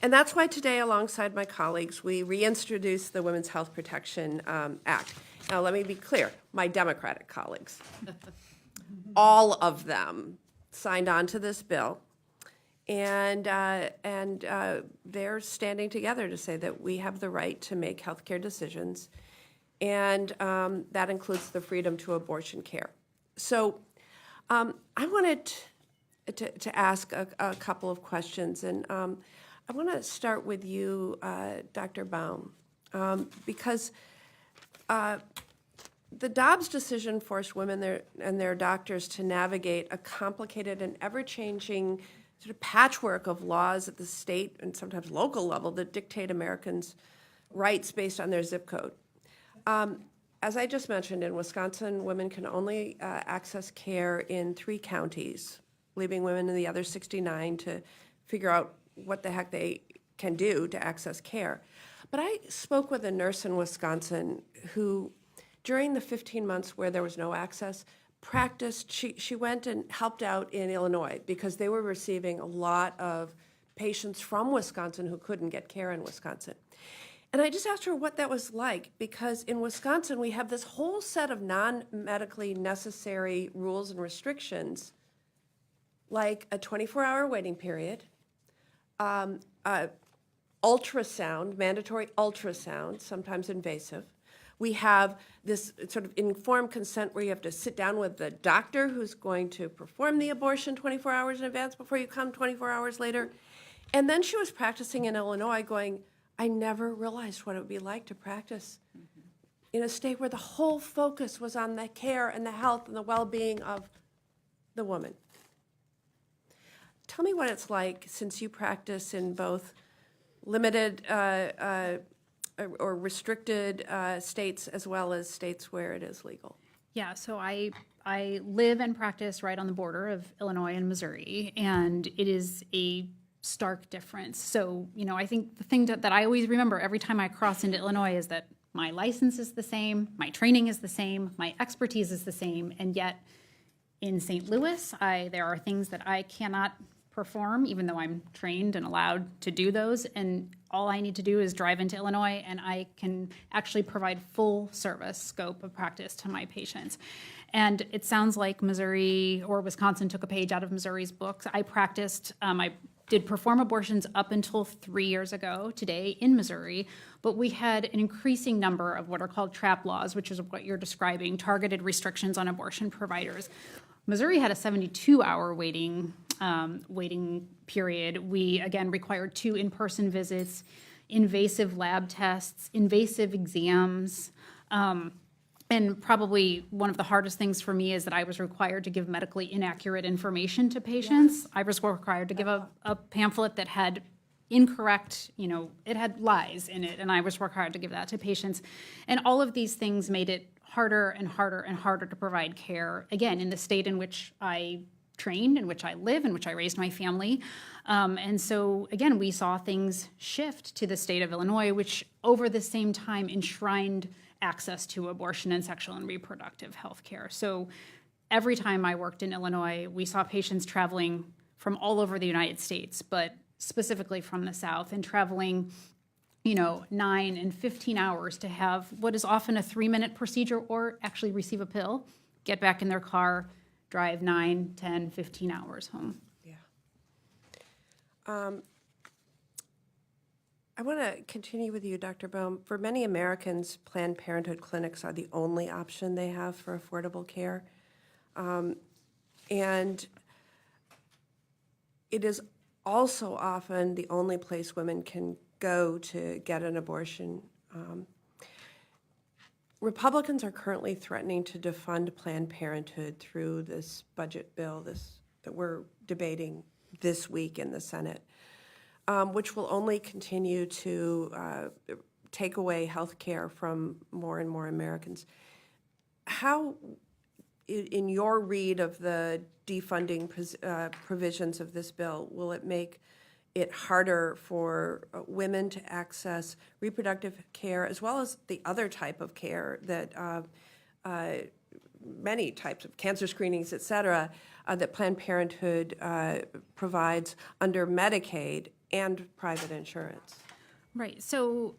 And that's why today, alongside my colleagues, we reintroduced the Women's Health Protection Act. Now, let me be clear, my Democratic colleagues, all of them signed on to this bill, and they're standing together to say that we have the right to make healthcare decisions, and that includes the freedom to abortion care. So I wanted to ask a couple of questions, and I want to start with you, Dr. Baum, because the Dobbs decision forced women and their doctors to navigate a complicated and ever-changing sort of patchwork of laws at the state and sometimes local level that dictate Americans' rights based on their zip code. As I just mentioned, in Wisconsin, women can only access care in 3 counties, leaving women in the other 69 to figure out what the heck they can do to access care. But I spoke with a nurse in Wisconsin who, during the 15 months where there was no access, practiced, she went and helped out in Illinois because they were receiving a lot of patients from Wisconsin who couldn't get care in Wisconsin. And I just asked her what that was like, because in Wisconsin we have this whole set of non-medically necessary rules and restrictions, like a 24-hour waiting period, ultrasound, mandatory ultrasound, sometimes invasive. We have this sort of informed consent where you have to sit down with the doctor who's going to perform the abortion 24 hours in advance before you come 24 hours later. And then she was practicing in Illinois going, I never realized what it would be like to practice in a state where the whole focus was on the care and the health and the well-being of the woman. Tell me what it's like, since you practice in both limited or restricted states as well as states where it is legal. Yeah, so I live and practice right on the border of Illinois and Missouri, and it is a stark difference. So, I think the thing that I always remember every time I cross into Illinois is that my license is the same, my training is the same, my expertise is the same, and yet in St. Louis, there are things that I cannot perform, even though I'm trained and allowed to do those. And all I need to do is drive into Illinois, and I can actually provide full service scope of practice to my patients. And it sounds like Missouri or Wisconsin took a page out of Missouri's books. I practiced, I did perform abortions up until 3 years ago today in Missouri, but we had an increasing number of what are called trap laws, which is what you're describing, targeted restrictions on abortion providers. Missouri had a 72-hour waiting period. We, again, required 2 in-person visits, invasive lab tests, invasive exams. And probably one of the hardest things for me is that I was required to give medically inaccurate information to patients. Yes. I was required to give a pamphlet that had incorrect, it had lies in it, and I was required to give that to patients. And all of these things made it harder and harder and harder to provide care, again, in the state in which I trained, in which I live, in which I raised my family. And so, again, we saw things shift to the state of Illinois, which over the same time enshrined access to abortion and sexual and reproductive health care. So every time I worked in Illinois, we saw patients traveling from all over the United States, but specifically from the South, and traveling 9 and 15 hours to have what is often a 3-minute procedure, or actually receive a pill, get back in their car, drive 9, 10, 15 hours home. Yeah. I want to continue with you, Dr. Baum. For many Americans, Planned Parenthood clinics are the only option they have for affordable care. And it is also often the only place women can go to get an abortion. Republicans are currently threatening to defund Planned Parenthood through this budget bill that we're debating this week in the Senate, which will only continue to take away health care from more and more Americans. How, in your read of the defunding provisions of this bill, will it make it harder for women to access reproductive care as well as the other type of care that many types of cancer screenings, et cetera, that Planned Parenthood provides under Medicaid and private insurance? Right. So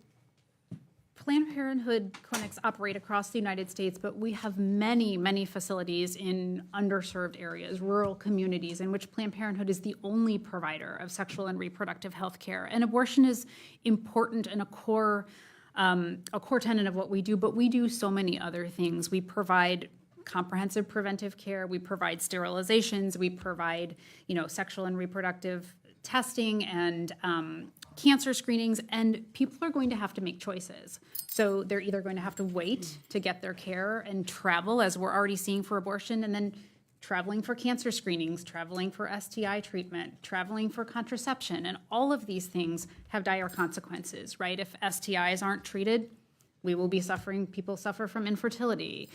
Planned Parenthood clinics operate across the United States, but we have many, many facilities in underserved areas, rural communities, in which Planned Parenthood is the only provider of sexual and reproductive health care. And abortion is important and a core tenet of what we do, but we do so many other things. We provide comprehensive preventive care, we provide sterilizations, we provide, sexual and reproductive testing and cancer screenings, and people are going to have to make choices. So they're either going to have to wait to get their care and travel, as we're already seeing for abortion, and then traveling for cancer screenings, traveling for STI treatment, traveling for contraception, and all of these things have dire consequences, right? If STIs aren't treated, people suffer from infertility.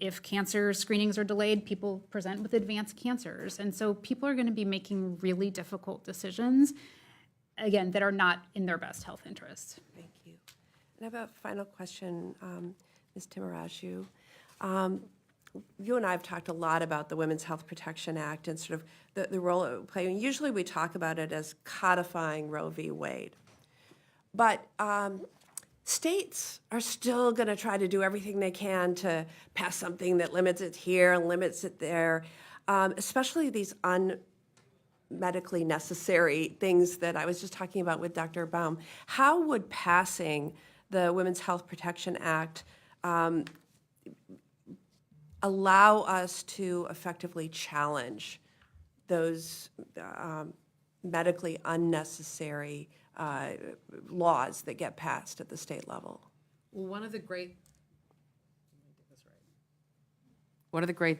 If cancer screenings are delayed, people present with advanced cancers. And so people are going to be making really difficult decisions, again, that are not in their best health interest. Thank you. And I have a final question, Ms. Timarashu. You and I have talked a lot about the Women's Health Protection Act and sort of the role it will play. And usually we talk about it as codifying Roe v. Wade. But states are still going to try to do everything they can to pass something that limits it here and limits it there, especially these unmedically necessary things that I was just talking about with Dr. Baum. How would passing the Women's Health Protection Act allow us to effectively challenge those medically unnecessary laws that get passed at the state level? Well, one of the great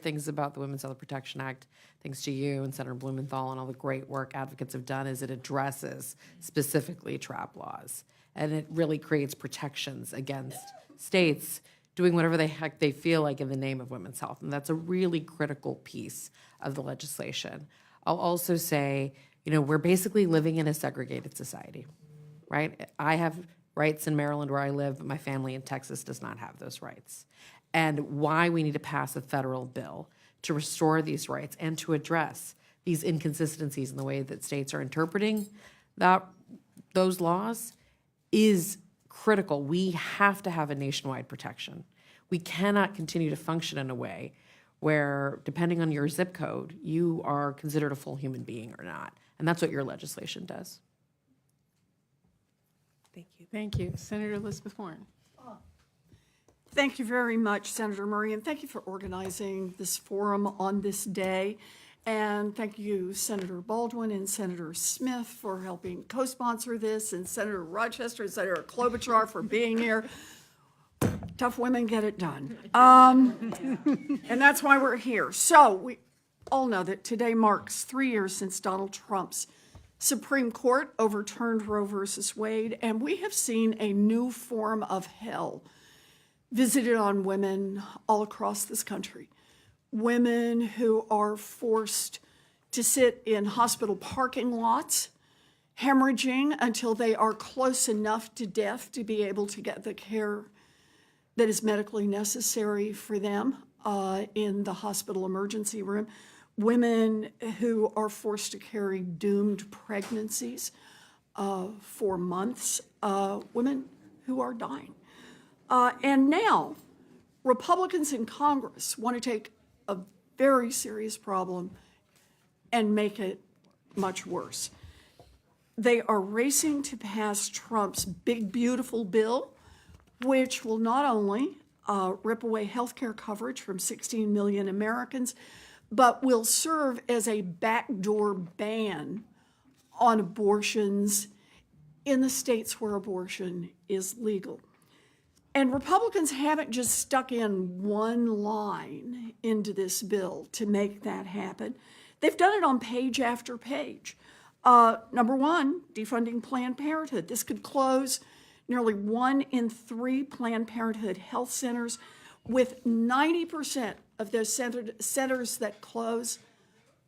things about the Women's Health Protection Act, thanks to you and Senator Blumenthal and all the great work advocates have done, is it addresses specifically trap laws. And it really creates protections against states doing whatever the heck they feel like in the name of women's health. And that's a really critical piece of the legislation. I'll also say, we're basically living in a segregated society, right? I have rights in Maryland where I live, but my family in Texas does not have those rights. And why we need to pass a federal bill to restore these rights and to address these inconsistencies in the way that states are interpreting those laws is critical. We have to have a nationwide protection. We cannot continue to function in a way where, depending on your zip code, you are considered a full human being or not. And that's what your legislation does. Thank you. Thank you. Senator Elizabeth Warren. Thank you very much, Senator Murray, and thank you for organizing this forum on this day. And thank you, Senator Baldwin and Senator Smith, for helping co-sponsor this, and Senator Rochester and Senator Klobuchar for being here. Tough women get it done. And that's why we're here. So we all know that today marks 3 years since Donald Trump's Supreme Court overturned Roe versus Wade, and we have seen a new form of hell visited on women all across this country. Women who are forced to sit in hospital parking lots, hemorrhaging until they are close enough to death to be able to get the care that is medically necessary for them in the hospital emergency room. Women who are forced to carry doomed pregnancies for months. Women who are dying. And now, Republicans in Congress want to take a very serious problem and make it much worse. They are racing to pass Trump's big, beautiful bill, which will not only rip away health care coverage from 16 million Americans, but will serve as a backdoor ban on abortions in the states where abortion is legal. And Republicans haven't just stuck in one line into this bill to make that happen. They've done it on page after page. Number one, defunding Planned Parenthood. This could close nearly 1 in 3 Planned Parenthood health centers, with 90% of those centers that close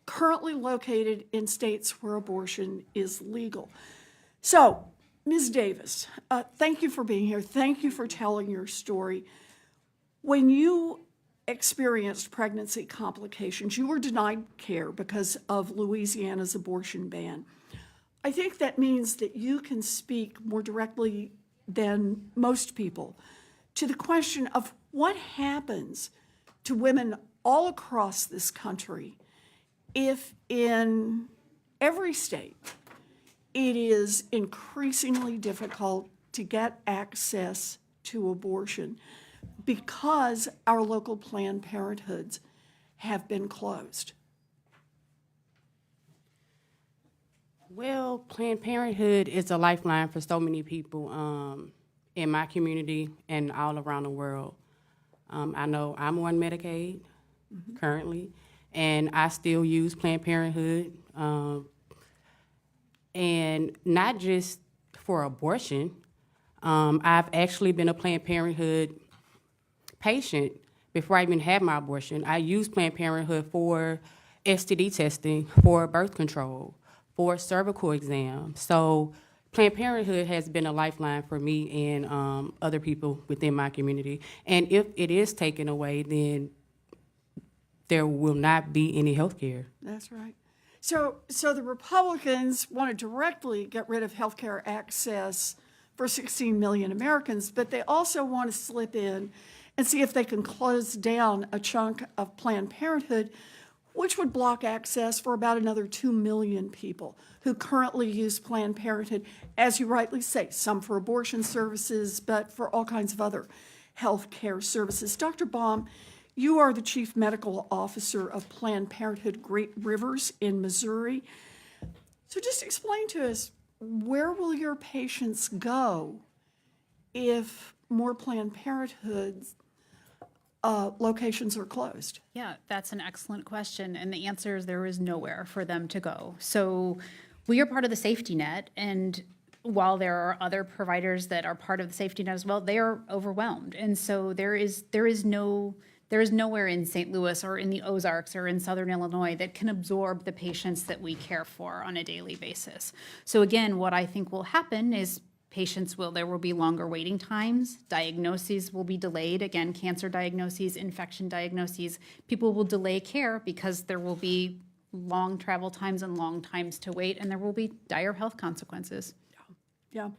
currently located in states where abortion is legal. So, Ms. Davis, thank you for being here. Thank you for telling your story. When you experienced pregnancy complications, you were denied care because of Louisiana's abortion ban. I think that means that you can speak more directly than most people to the question of what happens to women all across this country if in every state it is increasingly difficult to get access to abortion because our local Planned Parenthoods have been closed. Well, Planned Parenthood is a lifeline for so many people in my community and all around the world. I know I'm on Medicaid currently, and I still use Planned Parenthood, and not just for abortion. I've actually been a Planned Parenthood patient before I even had my abortion. I used Planned Parenthood for STD testing, for birth control, for cervical exams. So Planned Parenthood has been a lifeline for me and other people within my community. And if it is taken away, then there will not be any health care. That's right. So the Republicans want to directly get rid of health care access for 16 million Americans, but they also want to slip in and see if they can close down a chunk of Planned Parenthood, which would block access for about another 2 million people who currently use Planned Parenthood, as you rightly say, some for abortion services, but for all kinds of other health care services. Dr. Baum, you are the Chief Medical Officer of Planned Parenthood Great Rivers in Missouri. So just explain to us, where will your patients go if more Planned Parenthood locations are closed? Yeah, that's an excellent question. And the answer is there is nowhere for them to go. So we are part of the safety net. And while there are other providers that are part of the safety net as well, they are overwhelmed. And so there is nowhere in St. Louis or in the Ozarks or in Southern Illinois that can absorb the patients that we care for on a daily basis. So again, what I think will happen is there will be longer waiting times, diagnoses will be delayed, again, cancer diagnoses, infection diagnoses. People will delay care because there will be long travel times and long times to wait, and there will be dire health consequences. Yeah.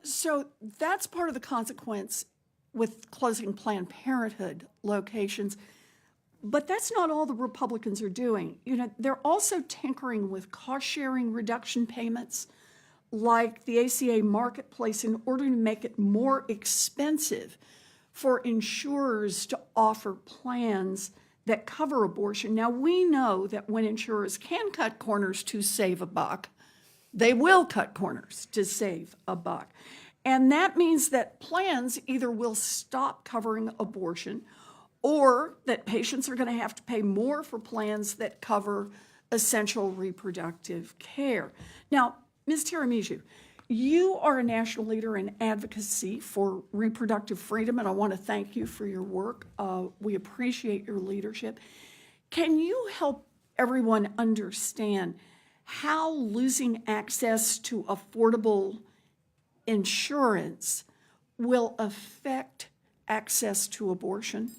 So that's part of the consequence with closing Planned Parenthood locations. But that's not all the Republicans are doing. They're also tinkering with cost-sharing reduction payments like the ACA marketplace in order to make it more expensive for insurers to offer plans that cover abortion. Now, we know that when insurers can cut corners to save a buck, they will cut corners to save a buck. And that means that plans either will stop covering abortion or that patients are going to have to pay more for plans that cover essential reproductive care. Now, Ms. Tiramisu, you are a national leader in advocacy for reproductive freedom, and I want to thank you for your work. We appreciate your leadership. Can you help everyone understand how losing access to affordable insurance will affect access to abortion?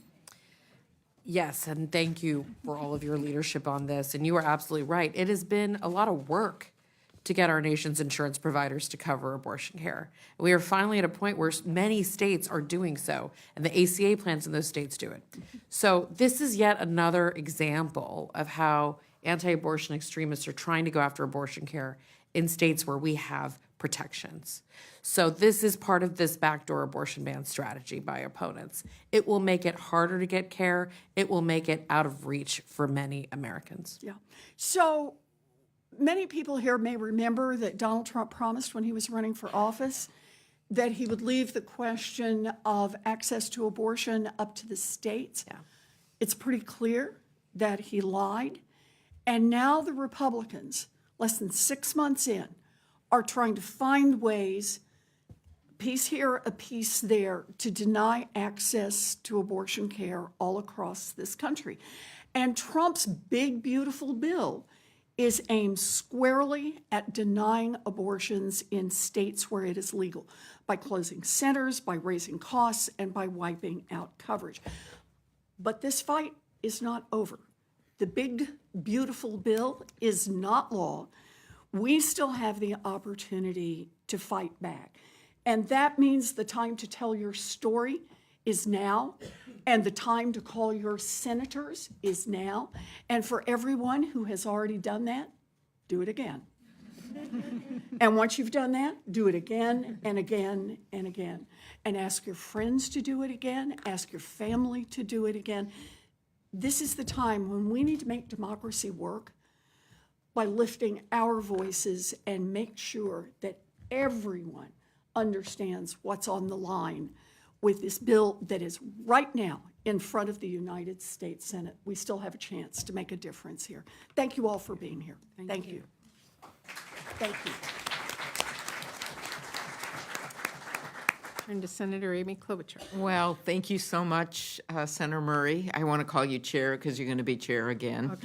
Yes, and thank you for all of your leadership on this. And you are absolutely right. It has been a lot of work to get our nation's insurance providers to cover abortion care. We are finally at a point where many states are doing so, and the ACA plans in those states do it. So this is yet another example of how anti-abortion extremists are trying to go after abortion care in states where we have protections. So this is part of this backdoor abortion ban strategy by opponents. It will make it harder to get care. It will make it out of reach for many Americans. Yeah. So many people here may remember that Donald Trump promised when he was running for office that he would leave the question of access to abortion up to the states. Yeah. It's pretty clear that he lied. And now the Republicans, less than 6 months in, are trying to find ways, a piece here, a piece there, to deny access to abortion care all across this country. And Trump's big, beautiful bill is aimed squarely at denying abortions in states where it is legal, by closing centers, by raising costs, and by wiping out coverage. But this fight is not over. The big, beautiful bill is not law. We still have the opportunity to fight back. And that means the time to tell your story is now, and the time to call your senators is now. And for everyone who has already done that, do it again. And once you've done that, do it again and again and again. And ask your friends to do it again, ask your family to do it again. This is the time when we need to make democracy work by lifting our voices and make sure that everyone understands what's on the line with this bill that is right now in front of the United States Senate. We still have a chance to make a difference here. Thank you all for being here. Thank you. Thank you. Turn to Senator Amy Klobuchar. Well, thank you so much, Senator Murray. I want to call you chair because you're going to be chair again.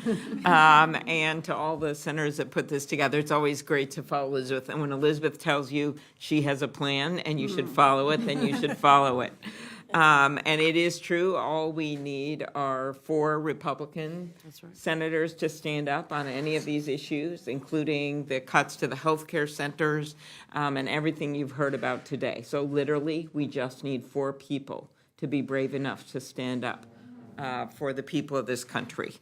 And to all the senators that put this together, it's always great to follow Elizabeth. And when Elizabeth tells you she has a plan and you should follow it, then you should follow it. And it is true, all we need are 4 Republican senators to stand up on any of these issues, including the cuts to the healthcare centers and everything you've heard about today. So literally, we just need 4 people to be brave enough to stand up for the people of this country.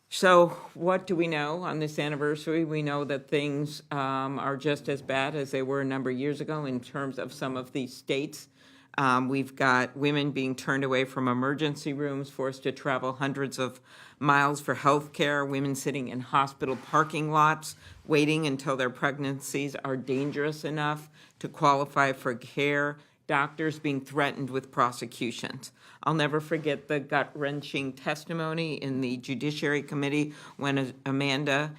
So what do we know on this anniversary? We know that things are just as bad as they were a number of years ago in terms of some of these states. We've got women being turned away from emergency rooms, forced to travel hundreds of miles for health care, women sitting in hospital parking lots, waiting until their pregnancies are dangerous enough to qualify for care, doctors being threatened with prosecutions. I'll never forget the gut-wrenching testimony in the Judiciary Committee when Amanda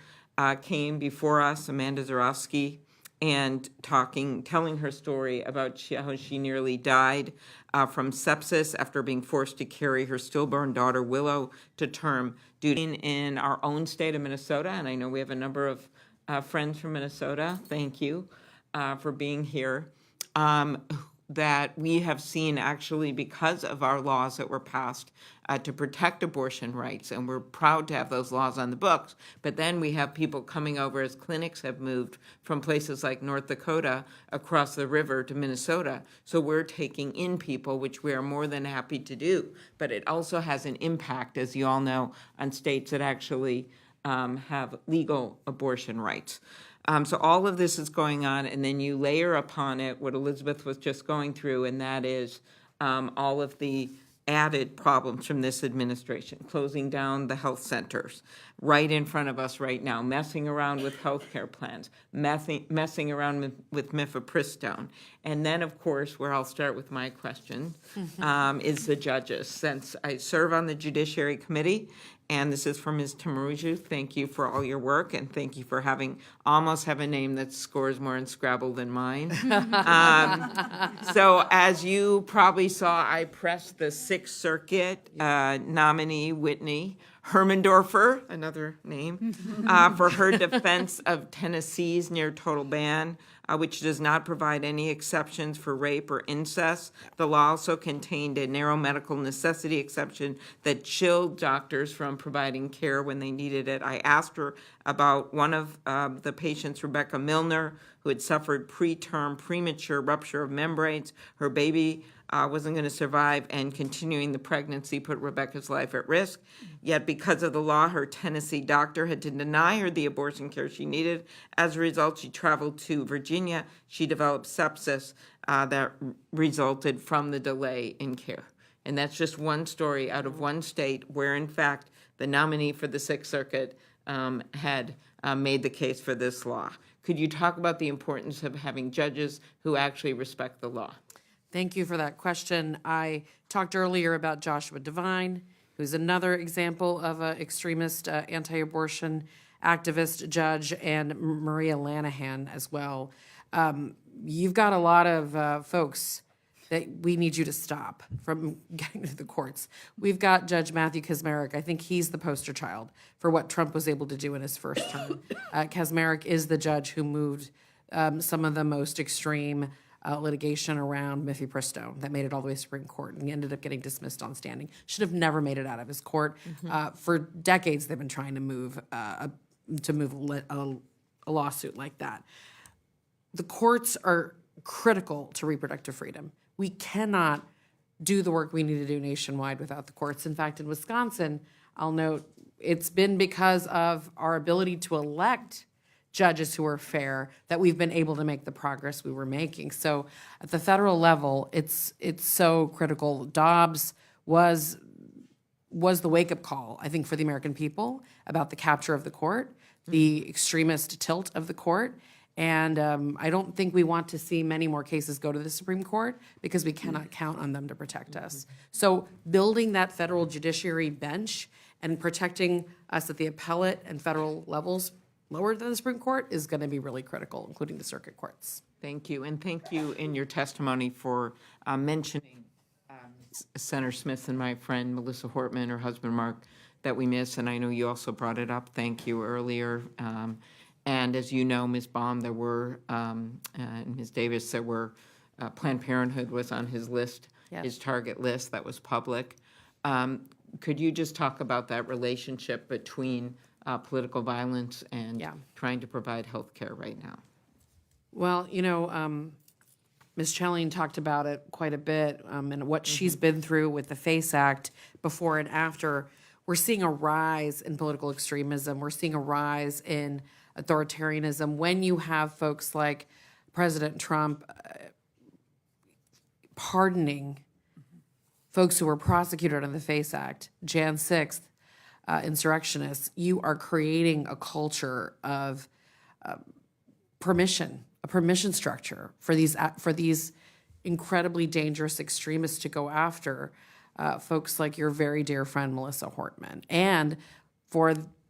came before us, Amanda Zarowski, and telling her story about how she nearly died from sepsis after being forced to carry her stillborn daughter, Willow, to term duty in our own state of Minnesota. And I know we have a number of friends from Minnesota. Thank you for being here. That we have seen actually because of our laws that were passed to protect abortion rights, and we're proud to have those laws on the books, but then we have people coming over as clinics have moved from places like North Dakota across the river to Minnesota. So we're taking in people, which we are more than happy to do, but it also has an impact, as you all know, on states that actually have legal abortion rights. So all of this is going on, and then you layer upon it what Elizabeth was just going through, and that is all of the added problems from this administration, closing down the health centers right in front of us right now, messing around with health care plans, messing around with mifepristone. And then, of course, where I'll start with my question, is the judges. Since I serve on the Judiciary Committee, and this is for Ms. Tamaruju, thank you for all your work, and thank you for almost have a name that scores more in Scrabble than mine. So as you probably saw, I pressed the Sixth Circuit nominee, Whitney Hermendorfer, another name, for her defense of Tennessee's near total ban, which does not provide any exceptions for rape or incest. The law also contained a narrow medical necessity exception that chilled doctors from providing care when they needed it. I asked her about one of the patients, Rebecca Milner, who had suffered preterm premature rupture of membranes. Her baby wasn't going to survive, and continuing the pregnancy put Rebecca's life at risk. Yet because of the law, her Tennessee doctor had to deny her the abortion care she needed. As a result, she traveled to Virginia. She developed sepsis that resulted from the delay in care. And that's just one story out of one state where, in fact, the nominee for the Sixth Circuit had made the case for this law. Could you talk about the importance of having judges who actually respect the law? Thank you for that question. I talked earlier about Joshua Devine, who's another example of an extremist anti-abortion activist judge, and Maria Lanahan as well. You've got a lot of folks that we need you to stop from getting to the courts. We've got Judge Matthew Kaczmarek. I think he's the poster child for what Trump was able to do in his first term. Kaczmarek is the judge who moved some of the most extreme litigation around mifepristone that made it all the way to Supreme Court and ended up getting dismissed on standing. Should have never made it out of his court. For decades, they've been trying to move a lawsuit like that. The courts are critical to reproductive freedom. We cannot do the work we need to do nationwide without the courts. In fact, in Wisconsin, I'll note it's been because of our ability to elect judges who are fair that we've been able to make the progress we were making. So at the federal level, it's so critical. Dobbs was the wake-up call, I think, for the American people about the capture of the court, the extremist tilt of the court. And I don't think we want to see many more cases go to the Supreme Court because we cannot count on them to protect us. So building that federal judiciary bench and protecting us at the appellate and federal levels lower than the Supreme Court is going to be really critical, including the circuit courts. Thank you, and thank you in your testimony for mentioning Senator Smith and my friend Melissa Hortman, her husband Mark, that we miss, and I know you also brought it up. Thank you earlier. And as you know, Ms. Baum, there were, and Ms. Davis, there were, Planned Parenthood was on his list, his target list that was public. Could you just talk about that relationship between political violence and trying to provide health care right now? Well, you know, Ms. Chelling talked about it quite a bit, and what she's been through with the FACE Act before and after. We're seeing a rise in political extremism. We're seeing a rise in authoritarianism when you have folks like President Trump pardoning folks who were prosecuted under the FACE Act, Jan 6th, insurrectionists. You are creating a culture of permission, a permission structure for these incredibly dangerous extremists to go after folks like your very dear friend Melissa Hortman, and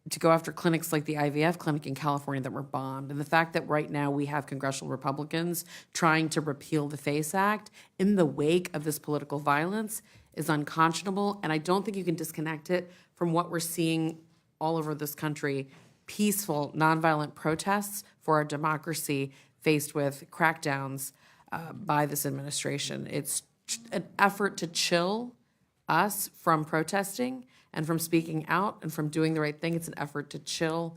to go after clinics like the IVF clinic in California that were bombed. And the fact that right now we have congressional Republicans trying to repeal the FACE Act in the wake of this political violence is unconscionable. And I don't think you can disconnect it from what we're seeing all over this country, peaceful, nonviolent protests for our democracy faced with crackdowns by this administration. It's an effort to chill us from protesting and from speaking out and from doing the right thing. It's an effort to chill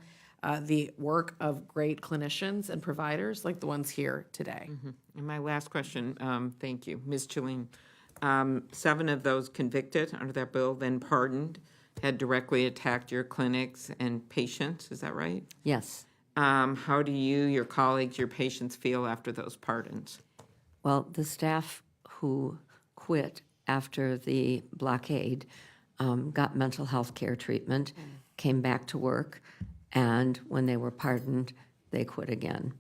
the work of great clinicians and providers like the ones here today. And my last question, thank you, Ms. Chelling. 7 of those convicted under that bill, then pardoned, had directly attacked your clinics and patients. Is that right? Yes. How do you, your colleagues, your patients feel after those pardons? Well, the staff who quit after the blockade got mental health care treatment, came back to work, and when they were pardoned, they quit again.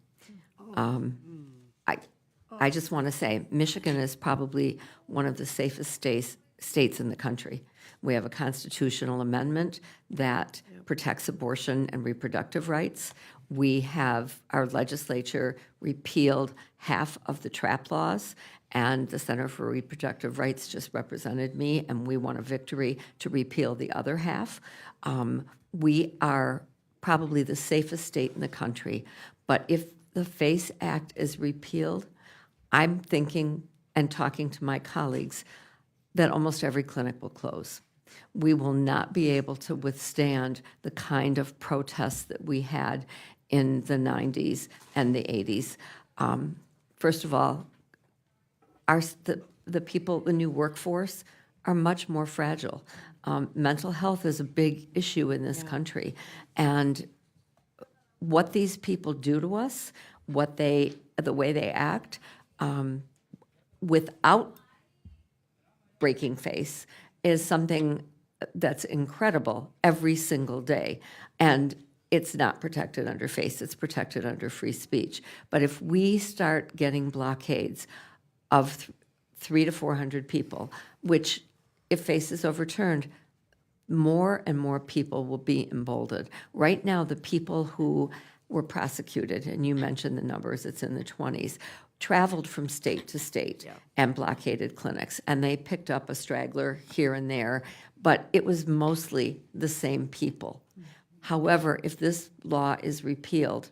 I just want to say, Michigan is probably one of the safest states in the country. We have a constitutional amendment that protects abortion and reproductive rights. We have, our legislature repealed half of the TRAP laws, and the Center for Reproductive Rights just represented me, and we won a victory to repeal the other half. We are probably the safest state in the country, but if the FACE Act is repealed, I'm thinking and talking to my colleagues that almost every clinic will close. We will not be able to withstand the kind of protests that we had in the 90s and the 80s. First of all, the people, the new workforce, are much more fragile. Mental health is a big issue in this country. And what these people do to us, the way they act, without breaking face, is something that's incredible every single day. And it's not protected under FACE, it's protected under free speech. But if we start getting blockades of 300 to 400 people, which if FACE is overturned, more and more people will be emboldened. Right now, the people who were prosecuted, and you mentioned the numbers, it's in the 20s, traveled from state to state and blockaded clinics. And they picked up a straggler here and there, but it was mostly the same people. However, if this law is repealed,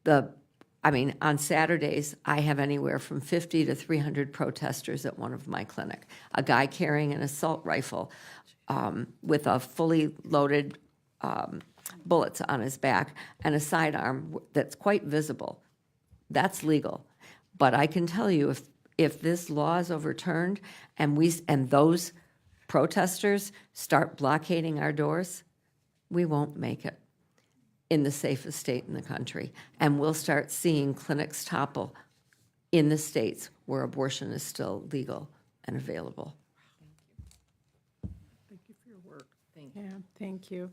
on Saturdays, I have anywhere from 50 to 300 protesters at one of my clinic. A guy carrying an assault rifle with a fully loaded bullets on his back and a sidearm that's quite visible. That's legal. But I can tell you, if this law is overturned and those protesters start blockading our doors, we won't make it in the safest state in the country. And we'll start seeing clinics topple in the states where abortion is still legal and available. Yeah, thank you.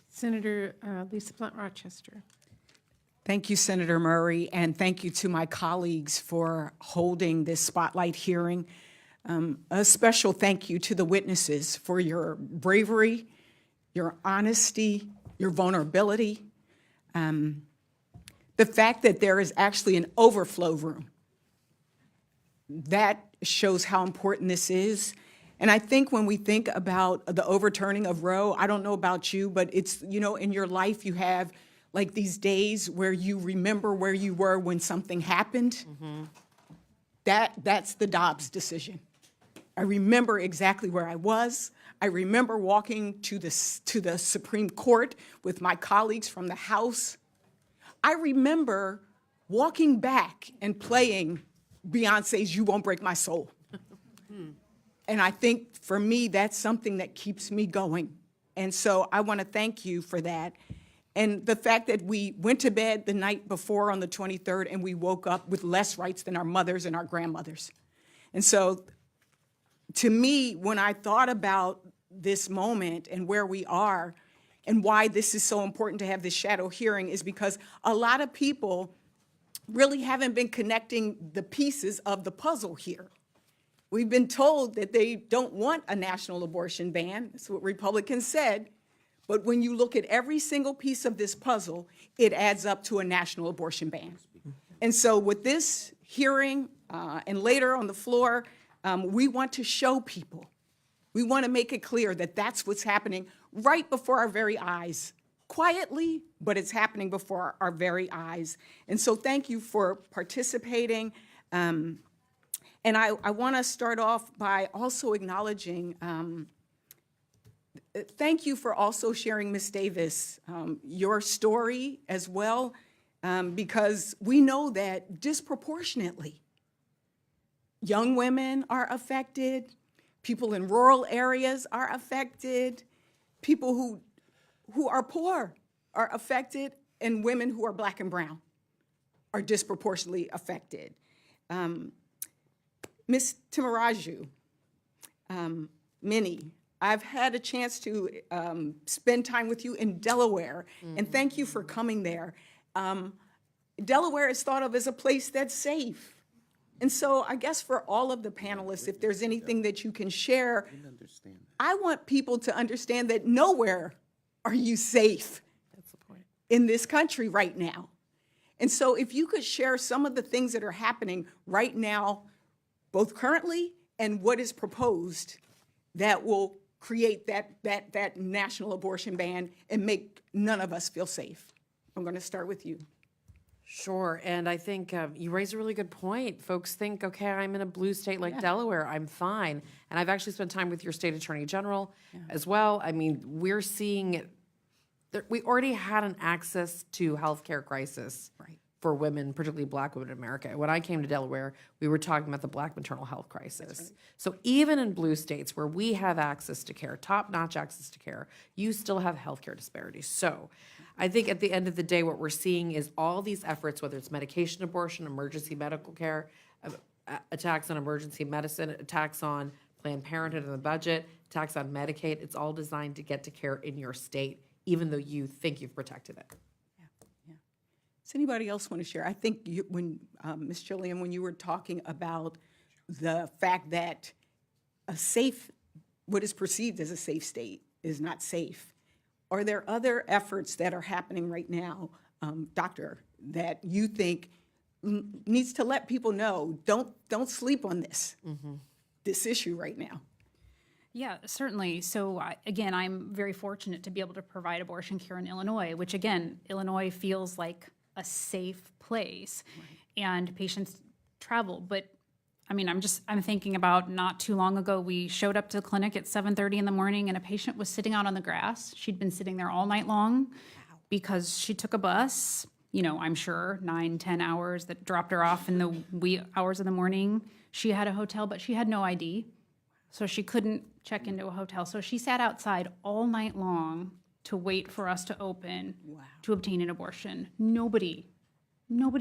Senator Lisa Blunt Rochester. Thank you, Senator Murray, and thank you to my colleagues for holding this spotlight hearing. A special thank you to the witnesses for your bravery, your honesty, your vulnerability. The fact that there is actually an overflow room, that shows how important this is. And I think when we think about the overturning of Roe, I don't know about you, but it's, in your life you have like these days where you remember where you were when something happened. Mm-hmm. That's the Dobbs decision. I remember exactly where I was. I remember walking to the Supreme Court with my colleagues from the House. I remember walking back and playing Beyonce's You Won't Break My Soul. And I think for me, that's something that keeps me going. And so I want to thank you for that. And the fact that we went to bed the night before on the 23rd and we woke up with less rights than our mothers and our grandmothers. And so to me, when I thought about this moment and where we are and why this is so important to have this shadow hearing is because a lot of people really haven't been connecting the pieces of the puzzle here. We've been told that they don't want a national abortion ban. That's what Republicans said. But when you look at every single piece of this puzzle, it adds up to a national abortion ban. And so with this hearing and later on the floor, we want to show people. We want to make it clear that that's what's happening right before our very eyes. Quietly, but it's happening before our very eyes. And so thank you for participating. And I want to start off by also acknowledging, thank you for also sharing, Ms. Davis, your story as well, because we know that disproportionately, young women are affected, people in rural areas are affected, people who are poor are affected, and women who are Black and brown are disproportionately affected. Ms. Timaraju, Minnie, I've had a chance to spend time with you in Delaware, and thank you for coming there. Delaware is thought of as a place that's safe. And so I guess for all of the panelists, if there's anything that you can share, I want people to understand that nowhere are you safe in this country right now. And so if you could share some of the things that are happening right now, both currently and what is proposed, that will create that national abortion ban and make none of us feel safe. I'm going to start with you. Sure, and I think you raise a really good point. Folks think, okay, I'm in a blue state like Delaware, I'm fine. And I've actually spent time with your state attorney general as well. I mean, we're seeing it. We already had an access to healthcare crisis for women, particularly Black women in America. When I came to Delaware, we were talking about the Black maternal health crisis. So even in blue states where we have access to care, top-notch access to care, you still have healthcare disparities. So I think at the end of the day, what we're seeing is all these efforts, whether it's medication abortion, emergency medical care, attacks on emergency medicine, attacks on Planned Parenthood and the budget, attacks on Medicaid, it's all designed to get to care in your state, even though you think you've protected it. Does anybody else want to share? I think when, Ms. Chillian, when you were talking about the fact that what is perceived as a safe state is not safe, are there other efforts that are happening right now, Doctor, that you think needs to let people know, don't sleep on this issue right now? Yeah, certainly. So again, I'm very fortunate to be able to provide abortion care in Illinois, which again, Illinois feels like a safe place, and patients travel. But I mean, I'm thinking about not too long ago, we showed up to the clinic at 7:30 in the morning, and a patient was sitting out on the grass. She'd been sitting there all night long because she took a bus, I'm sure 9-10 hours that dropped her off in the wee hours of the morning. She had a hotel, but she had no ID. So she couldn't check into a hotel. So she sat outside all night long to wait for us to open to obtain an abortion. Nobody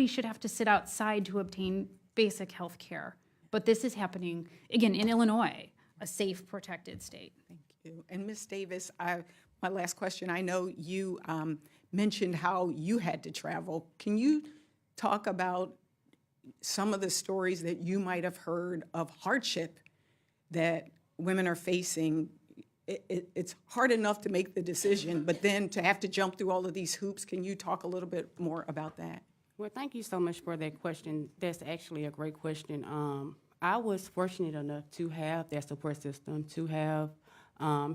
should have to sit outside to obtain basic health care. But this is happening, again, in Illinois, a safe, protected state. Thank you. And Ms. Davis, my last question, I know you mentioned how you had to travel. Can you talk about some of the stories that you might have heard of hardship that women are facing? It's hard enough to make the decision, but then to have to jump through all of these hoops. Can you talk a little bit more about that? Well, thank you so much for that question. That's actually a great question. I was fortunate enough to have that support system, to have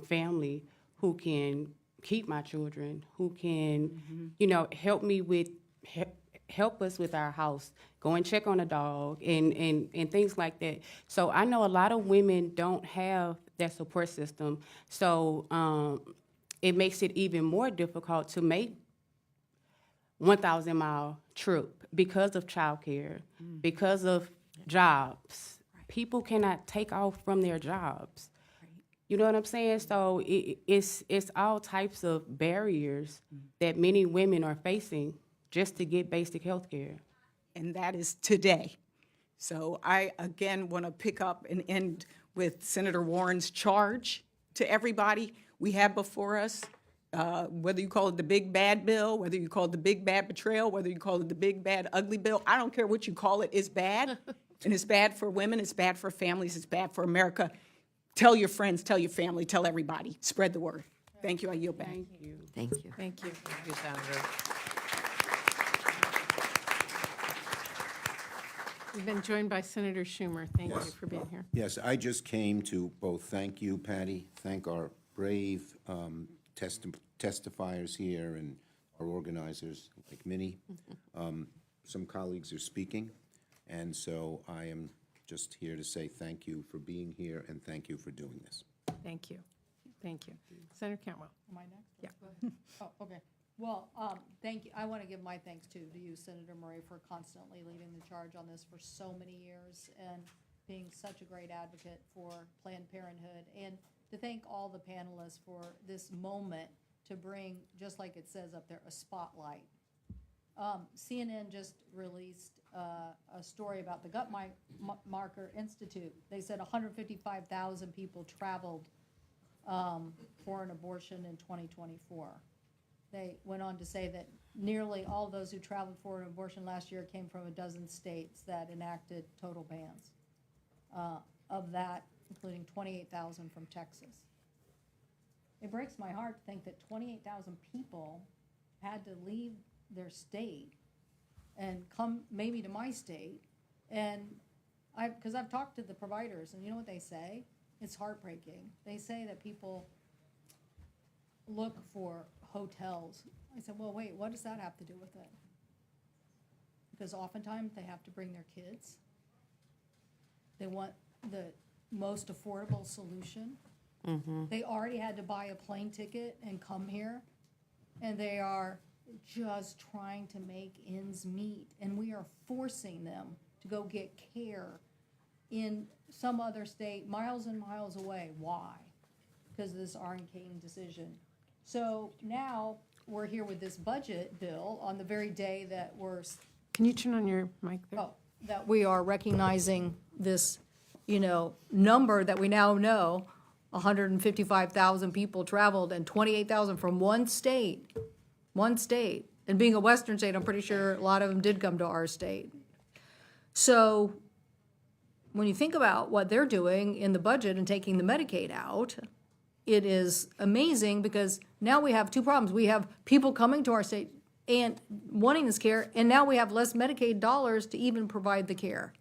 family who can keep my children, who can, help me with, help us with our house, go and check on a dog and things like that. So I know a lot of women don't have that support system. So it makes it even more difficult to make 1,000-mile trip because of childcare, because of jobs. People cannot take off from their jobs. You know what I'm saying? So it's all types of barriers that many women are facing just to get basic health care. And that is today. So I, again, want to pick up and end with Senator Warren's charge to everybody we have before us. Whether you call it the big bad bill, whether you call it the big bad betrayal, whether you call it the big bad ugly bill, I don't care what you call it, it's bad. And it's bad for women, it's bad for families, it's bad for America. Tell your friends, tell your family, tell everybody. Spread the word. Thank you, I yield back. Thank you. Thank you. Thank you. Thank you, Senator. We've been joined by Senator Schumer. Thank you for being here. Yes, I just came to both thank you, Patty, thank our brave testifiers here and our organizers like Minnie. Some colleagues are speaking, and so I am just here to say thank you for being here and thank you for doing this. Thank you. Thank you. Senator Cantwell. Am I next? Yeah. Oh, okay. Well, thank you. I want to give my thanks to you, Senator Murray, for constantly leading the charge on this for so many years and being such a great advocate for Planned Parenthood, and to thank all the panelists for this moment to bring, just like it says up there, a spotlight. CNN just released a story about the Gut Marker Institute. They said 155,000 people traveled for an abortion in 2024. They went on to say that nearly all those who traveled for an abortion last year came from a dozen states that enacted total bans. Of that, including 28,000 from Texas. It breaks my heart to think that 28,000 people had to leave their state and come maybe to my state. And because I've talked to the providers, and you know what they say? It's heartbreaking. They say that people look for hotels. I said, well, wait, what does that have to do with it? Because oftentimes they have to bring their kids. They want the most affordable solution. They already had to buy a plane ticket and come here, and they are just trying to make ends meet, and we are forcing them to go get care in some other state miles and miles away. Why? Because of this arcane decision. So now we're here with this budget bill on the very day that we're Can you turn on your mic there? that we are recognizing this, number that we now know, 155,000 people traveled and 28,000 from one state, And being a Western state, I'm pretty sure a lot of them did come to our state. So when you think about what they're doing in the budget and taking the Medicaid out, it is amazing because now we have two problems. We have people coming to our state and wanting this care, and now we have less Medicaid dollars to even provide the care.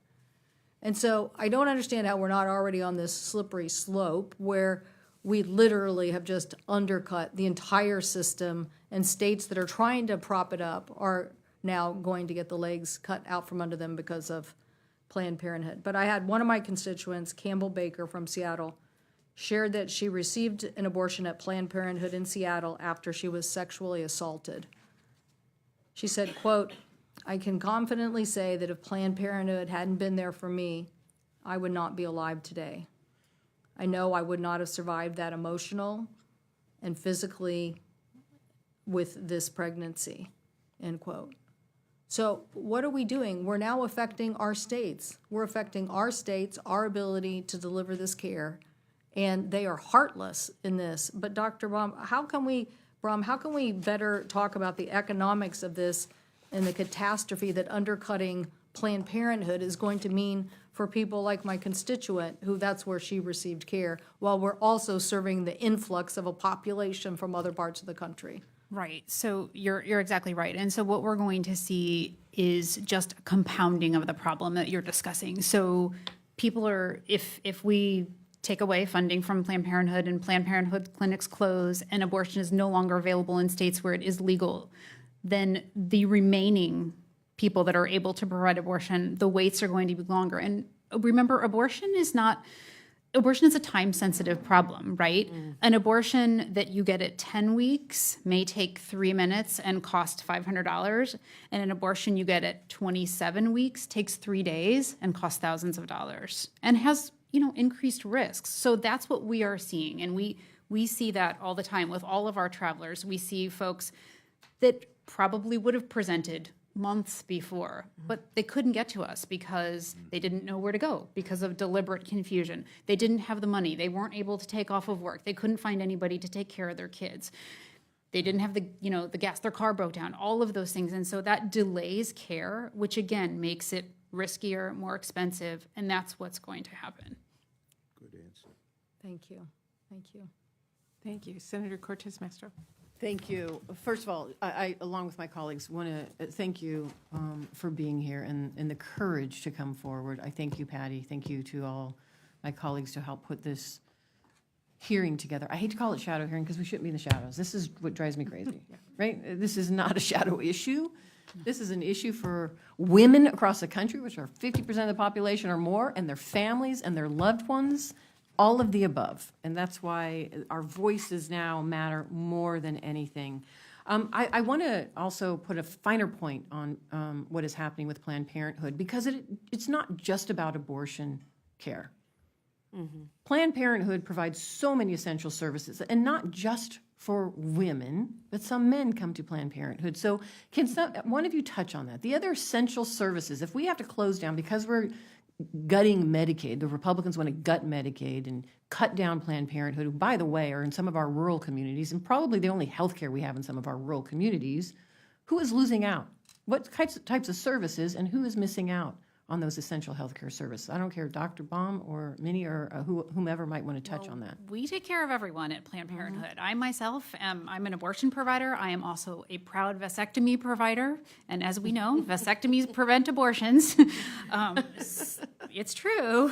And so I don't understand how we're not already on this slippery slope where we literally have just undercut the entire system, and states that are trying to prop it up are now going to get the legs cut out from under them because of Planned Parenthood. But I had one of my constituents, Campbell Baker from Seattle, shared that she received an abortion at Planned Parenthood in Seattle after she was sexually assaulted. She said, quote, "I can confidently say that if Planned Parenthood hadn't been there for me, I would not be alive today. I know I would not have survived that emotional and physically with this pregnancy," end quote. So what are we doing? We're now affecting our states. We're affecting our states, our ability to deliver this care, and they are heartless in this. But Dr. Baum, how can we better talk about the economics of this and the catastrophe that undercutting Planned Parenthood is going to mean for people like my constituent, who that's where she received care, while we're also serving the influx of a population from other parts of the country? Right. So you're exactly right. And so what we're going to see is just a compounding of the problem that you're discussing. So people are, if we take away funding from Planned Parenthood and Planned Parenthood clinics close and abortion is no longer available in states where it is legal, then the remaining people that are able to provide abortion, the waits are going to be longer. And remember, abortion is a time-sensitive problem, right? An abortion that you get at 10 weeks may take 3 minutes and cost $500, and an abortion you get at 27 weeks takes 3 days and costs thousands of dollars and has, increased risks. So that's what we are seeing, and we see that all the time with all of our travelers. We see folks that probably would have presented months before, but they couldn't get to us because they didn't know where to go because of deliberate confusion. They didn't have the money. They weren't able to take off of work. They couldn't find anybody to take care of their kids. They didn't have the gas, their car broke down, all of those things. And so that delays care, which again makes it riskier, more expensive, and that's what's going to happen. Good answer. Thank you. Thank you. Thank you. Senator Cortez Masto. Thank you. First of all, I along with my colleagues, want to thank you for being here and the courage to come forward. I thank you, Patty. Thank you to all my colleagues to help put this hearing together. I hate to call it shadow hearing because we shouldn't be in the shadows. This is what drives me crazy, right? This is not a shadow issue. This is an issue for women across the country, which are 50% of the population or more, and their families and their loved ones. All of the above, and that's why our voices now matter more than anything. I want to also put a finer point on what is happening with Planned Parenthood, because it's not just about abortion care. Planned Parenthood provides so many essential services, and not just for women, but some men come to Planned Parenthood. So can one of you touch on that? The other essential services, if we have to close down because we're gutting Medicaid, the Republicans want to gut Medicaid and cut down Planned Parenthood, who, by the way, are in some of our rural communities, and probably the only health care we have in some of our rural communities. Who is losing out? What types of services, and who is missing out on those essential health care services? I don't care, Dr. Baum or Minnie or whomever might want to touch on that. We take care of everyone at Planned Parenthood. I myself I'm an abortion provider. I am also a proud vasectomy provider. And as we know, vasectomies prevent abortions. It's true.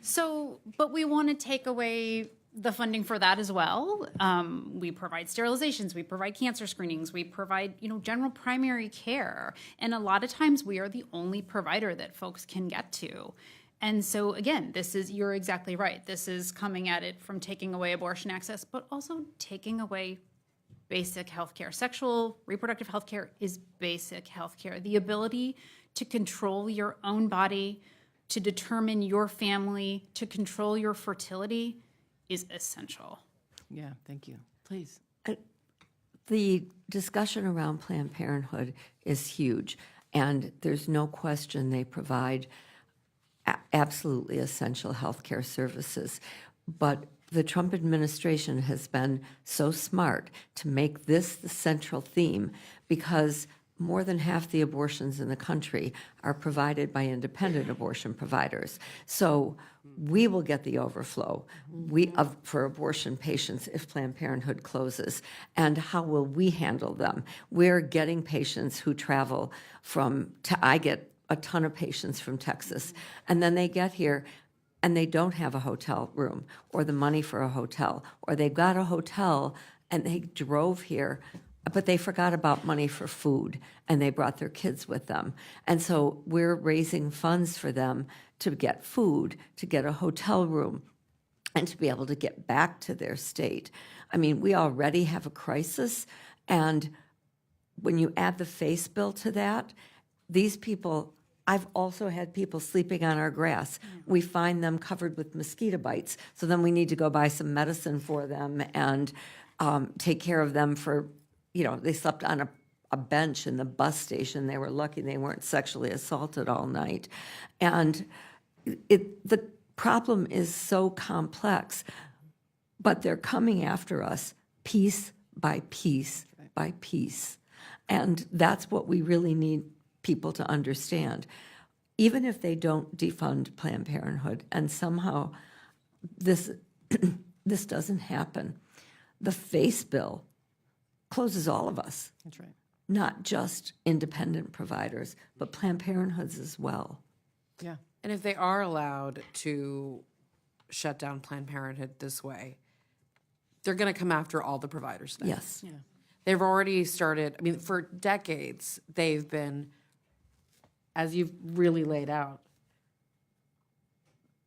So, but we want to take away the funding for that as well. We provide sterilizations, we provide cancer screenings, we provide, general primary care. And a lot of times we are the only provider that folks can get to. And so again, you're exactly right. This is coming at it from taking away abortion access, but also taking away basic health care. Sexual reproductive health care is basic health care. The ability to control your own body, to determine your family, to control your fertility is essential. Yeah, thank you. Please. The discussion around Planned Parenthood is huge, and there's no question they provide absolutely essential health care services. But the Trump administration has been so smart to make this the central theme, because more than half the abortions in the country are provided by independent abortion providers. So we will get the overflow for abortion patients if Planned Parenthood closes. And how will we handle them? We're getting patients who travel I get a ton of patients from Texas, and then they get here and they don't have a hotel room or the money for a hotel, or they've got a hotel and they drove here, but they forgot about money for food and they brought their kids with them. And so we're raising funds for them to get food, to get a hotel room, and to be able to get back to their state. I mean, we already have a crisis, and when you add the FACE bill to that, these people, I've also had people sleeping on our grass. We find them covered with mosquito bites, so then we need to go buy some medicine for them and take care of them for, they slept on a bench in the bus station. They were lucky they weren't sexually assaulted all night. And the problem is so complex, but they're coming after us piece by piece by piece. And that's what we really need people to understand. Even if they don't defund Planned Parenthood, and somehow this doesn't happen, the FACE bill closes all of us. That's right. Not just independent providers, but Planned Parenthoods as well. Yeah. And if they are allowed to shut down Planned Parenthood this way, they're going to come after all the providers then. Yes. Yeah. They've already started, for decades, they've been, as you've really laid out,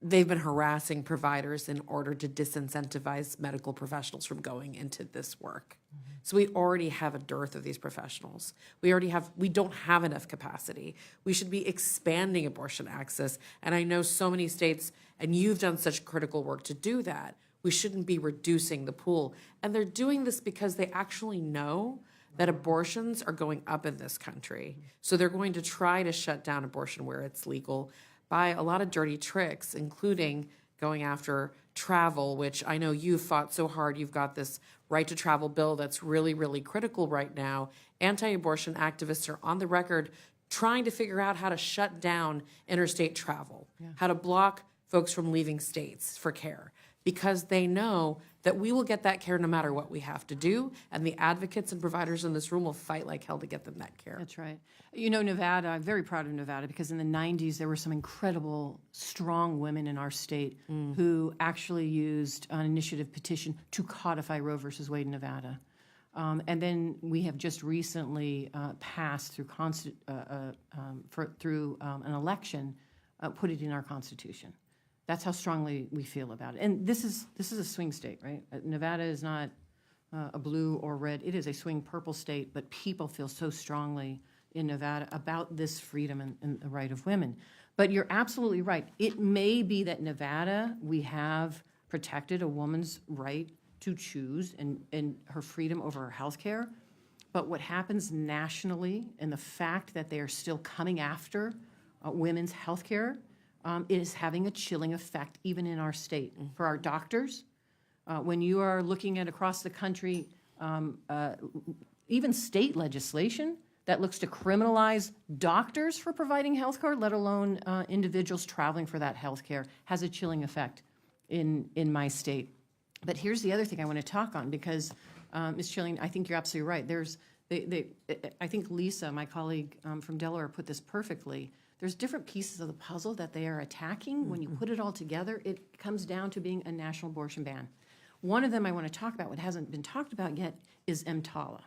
they've been harassing providers in order to disincentivize medical professionals from going into this work. So we already have a dearth of these professionals. We don't have enough capacity. We should be expanding abortion access. And I know so many states, and you've done such critical work to do that, we shouldn't be reducing the pool. And they're doing this because they actually know that abortions are going up in this country. So they're going to try to shut down abortion where it's legal by a lot of dirty tricks, including going after travel, which I know you've fought so hard. You've got this right to travel bill that's really, really critical right now. Anti-abortion activists are on the record trying to figure out how to shut down interstate travel, how to block folks from leaving states for care, because they know that we will get that care no matter what we have to do, and the advocates and providers in this room will fight like hell to get them that care. That's right. Nevada, I'm very proud of Nevada, because in the 90s, there were some incredible, strong women in our state who actually used an initiative petition to codify Roe versus Wade in Nevada. And then we have just recently passed through an election, put it in our Constitution. That's how strongly we feel about it. And this is a swing state, right? Nevada is not a blue or red. It is a swing purple state, but people feel so strongly in Nevada about this freedom and the right of women. But you're absolutely right. It may be that Nevada, we have protected a woman's right to choose and her freedom over her health care. But what happens nationally, and the fact that they are still coming after women's health care, is having a chilling effect even in our state. For our doctors, when you are looking at across the country, even state legislation that looks to criminalize doctors for providing health care, let alone individuals traveling for that health care, has a chilling effect in my state. But here's the other thing I want to talk on, because, Ms. Chilling, I think you're absolutely right. I think Lisa, my colleague from Delaware, put this perfectly. There's different pieces of the puzzle that they are attacking. When you put it all together, it comes down to being a national abortion ban. One of them I want to talk about, what hasn't been talked about yet, is EMTALA.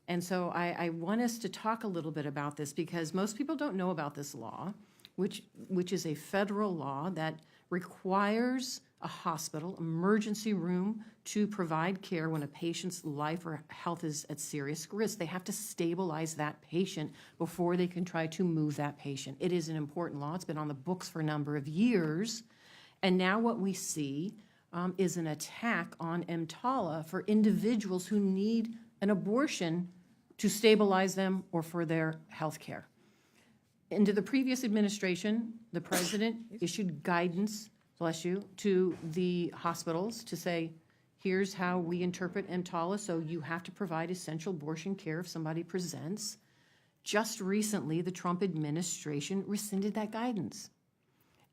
And so I want us to talk a little bit about this, because most people don't know about this law, which is a federal law that requires a hospital, emergency room, to provide care when a patient's life or health is at serious risk. They have to stabilize that patient before they can try to move that patient. It is an important law. It's been on the books for a number of years. And now what we see is an attack on EMTALA for individuals who need an abortion to stabilize them or for their health care. Into the previous administration, the president issued guidance bless you, to the hospitals to say, here's how we interpret EMTALA, so you have to provide essential abortion care if somebody presents. Just recently, the Trump administration rescinded that guidance.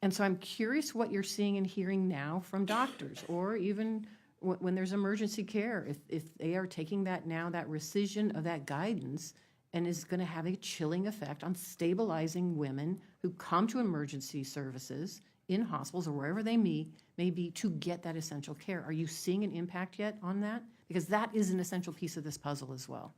And so I'm curious what you're seeing and hearing now from doctors, or even when there's emergency care, if they are taking that now, that rescission of that guidance, and is going to have a chilling effect on stabilizing women who come to emergency services in hospitals or wherever they may be to get that essential care. Are you seeing an impact yet on that? Because that is an essential piece of this puzzle as well.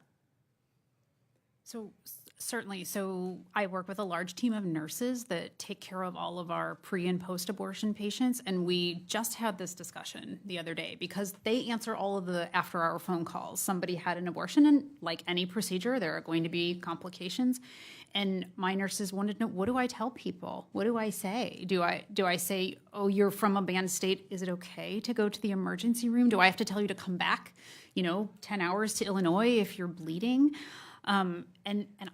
So certainly. So I work with a large team of nurses that take care of all of our pre and post abortion patients. And we just had this discussion the other day because they answer all of the after hour phone calls. Somebody had an abortion, and like any procedure, there are going to be complications. And my nurses wanted to know, what do I tell people? What do I say? Do I say, oh, you're from a banned state, is it okay to go to the emergency room? Do I have to tell you to come back, 10 hours to Illinois if you're bleeding? And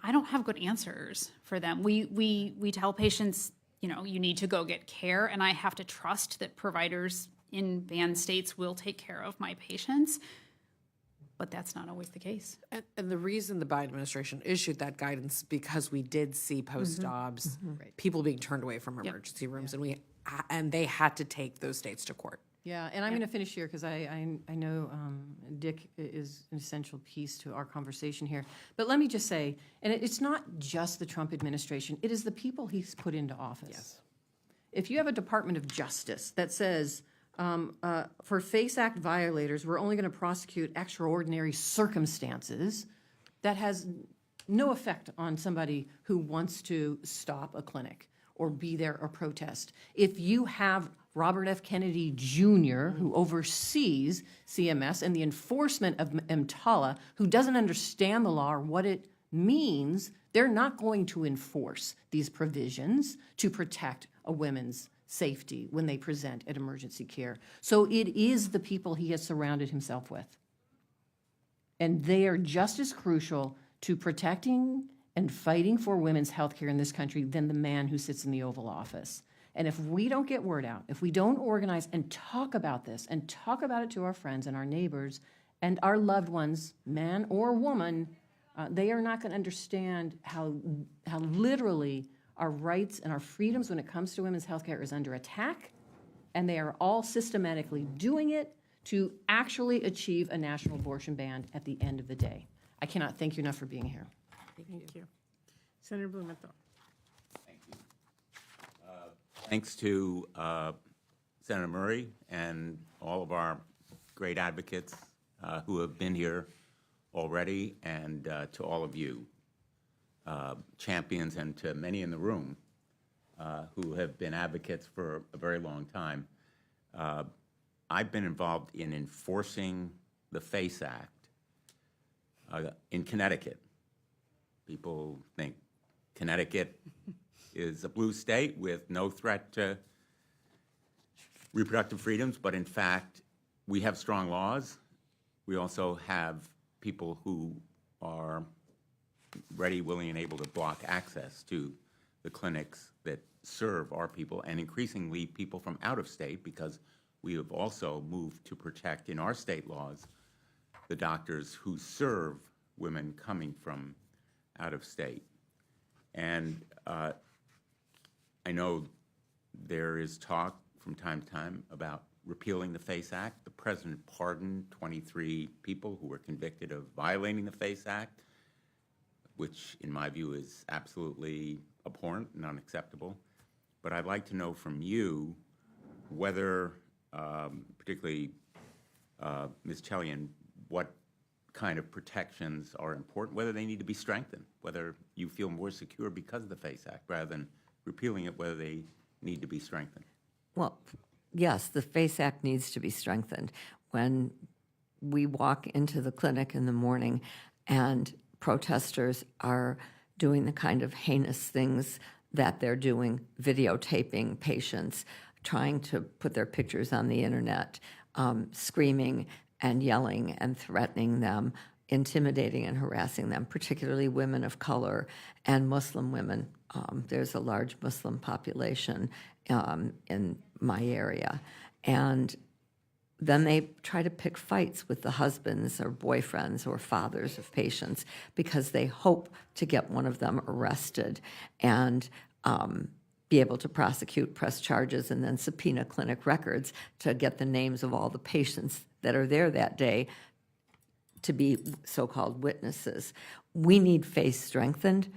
I don't have good answers for them. We tell patients, you need to go get care, and I have to trust that providers in banned states will take care of my patients. But that's not always the case. And the reason the Biden administration issued that guidance because we did see post-Dobbs people being turned away from emergency rooms, and they had to take those states to court. Yeah, and I'm going to finish here because I know Dick is an essential piece to our conversation here. But let me just say, and it's not just the Trump administration, it is the people he's put into office. Yes. If you have a Department of Justice that says, for FACE Act violators, we're only going to prosecute extraordinary circumstances, that has no effect on somebody who wants to stop a clinic or be there or protest. If you have Robert F. Kennedy Jr., who oversees CMS and the enforcement of EMTALA, who doesn't understand the law or what it means, they're not going to enforce these provisions to protect a woman's safety when they present at emergency care. So it is the people he has surrounded himself with. And they are just as crucial to protecting and fighting for women's health care in this country than the man who sits in the Oval Office. And if we don't get word out, if we don't organize and talk about this and talk about it to our friends and our neighbors and our loved ones, man or woman, they are not going to understand how literally our rights and our freedoms when it comes to women's health care is under attack, and they are all systematically doing it to actually achieve a national abortion ban at the end of the day. I cannot thank you enough for being here. Thank you. Senator Blumenthal. Thanks to Senator Murray and all of our great advocates who have been here already, and to all of you champions, and to many in the room who have been advocates for a very long time. I've been involved in enforcing the FACE Act in Connecticut. People think Connecticut is a blue state with no threat to reproductive freedoms, but in fact, we have strong laws. We also have people who are ready, willing, and able to block access to the clinics that serve our people, and increasingly people from out of state, because we have also moved to protect in our state laws the doctors who serve women coming from out of state. And I know there is talk from time to time about repealing the FACE Act. The president pardoned 23 people who were convicted of violating the FACE Act, which in my view is absolutely abhorrent and unacceptable. But I'd like to know from you whether, particularly Ms. Chelian, what kind of protections are important, whether they need to be strengthened, whether you feel more secure because of the FACE Act rather than repealing it, whether they need to be strengthened. Well, yes, the FACE Act needs to be strengthened. When we walk into the clinic in the morning and protesters are doing the kind of heinous things that they're doing, videotaping patients, trying to put their pictures on the internet, screaming and yelling and threatening them, intimidating and harassing them, particularly women of color and Muslim women There's a large Muslim population in my area. And then they try to pick fights with the husbands or boyfriends or fathers of patients because they hope to get one of them arrested and be able to prosecute, press charges, and then subpoena clinic records to get the names of all the patients that are there that day to be so-called witnesses. We need FACE strengthened,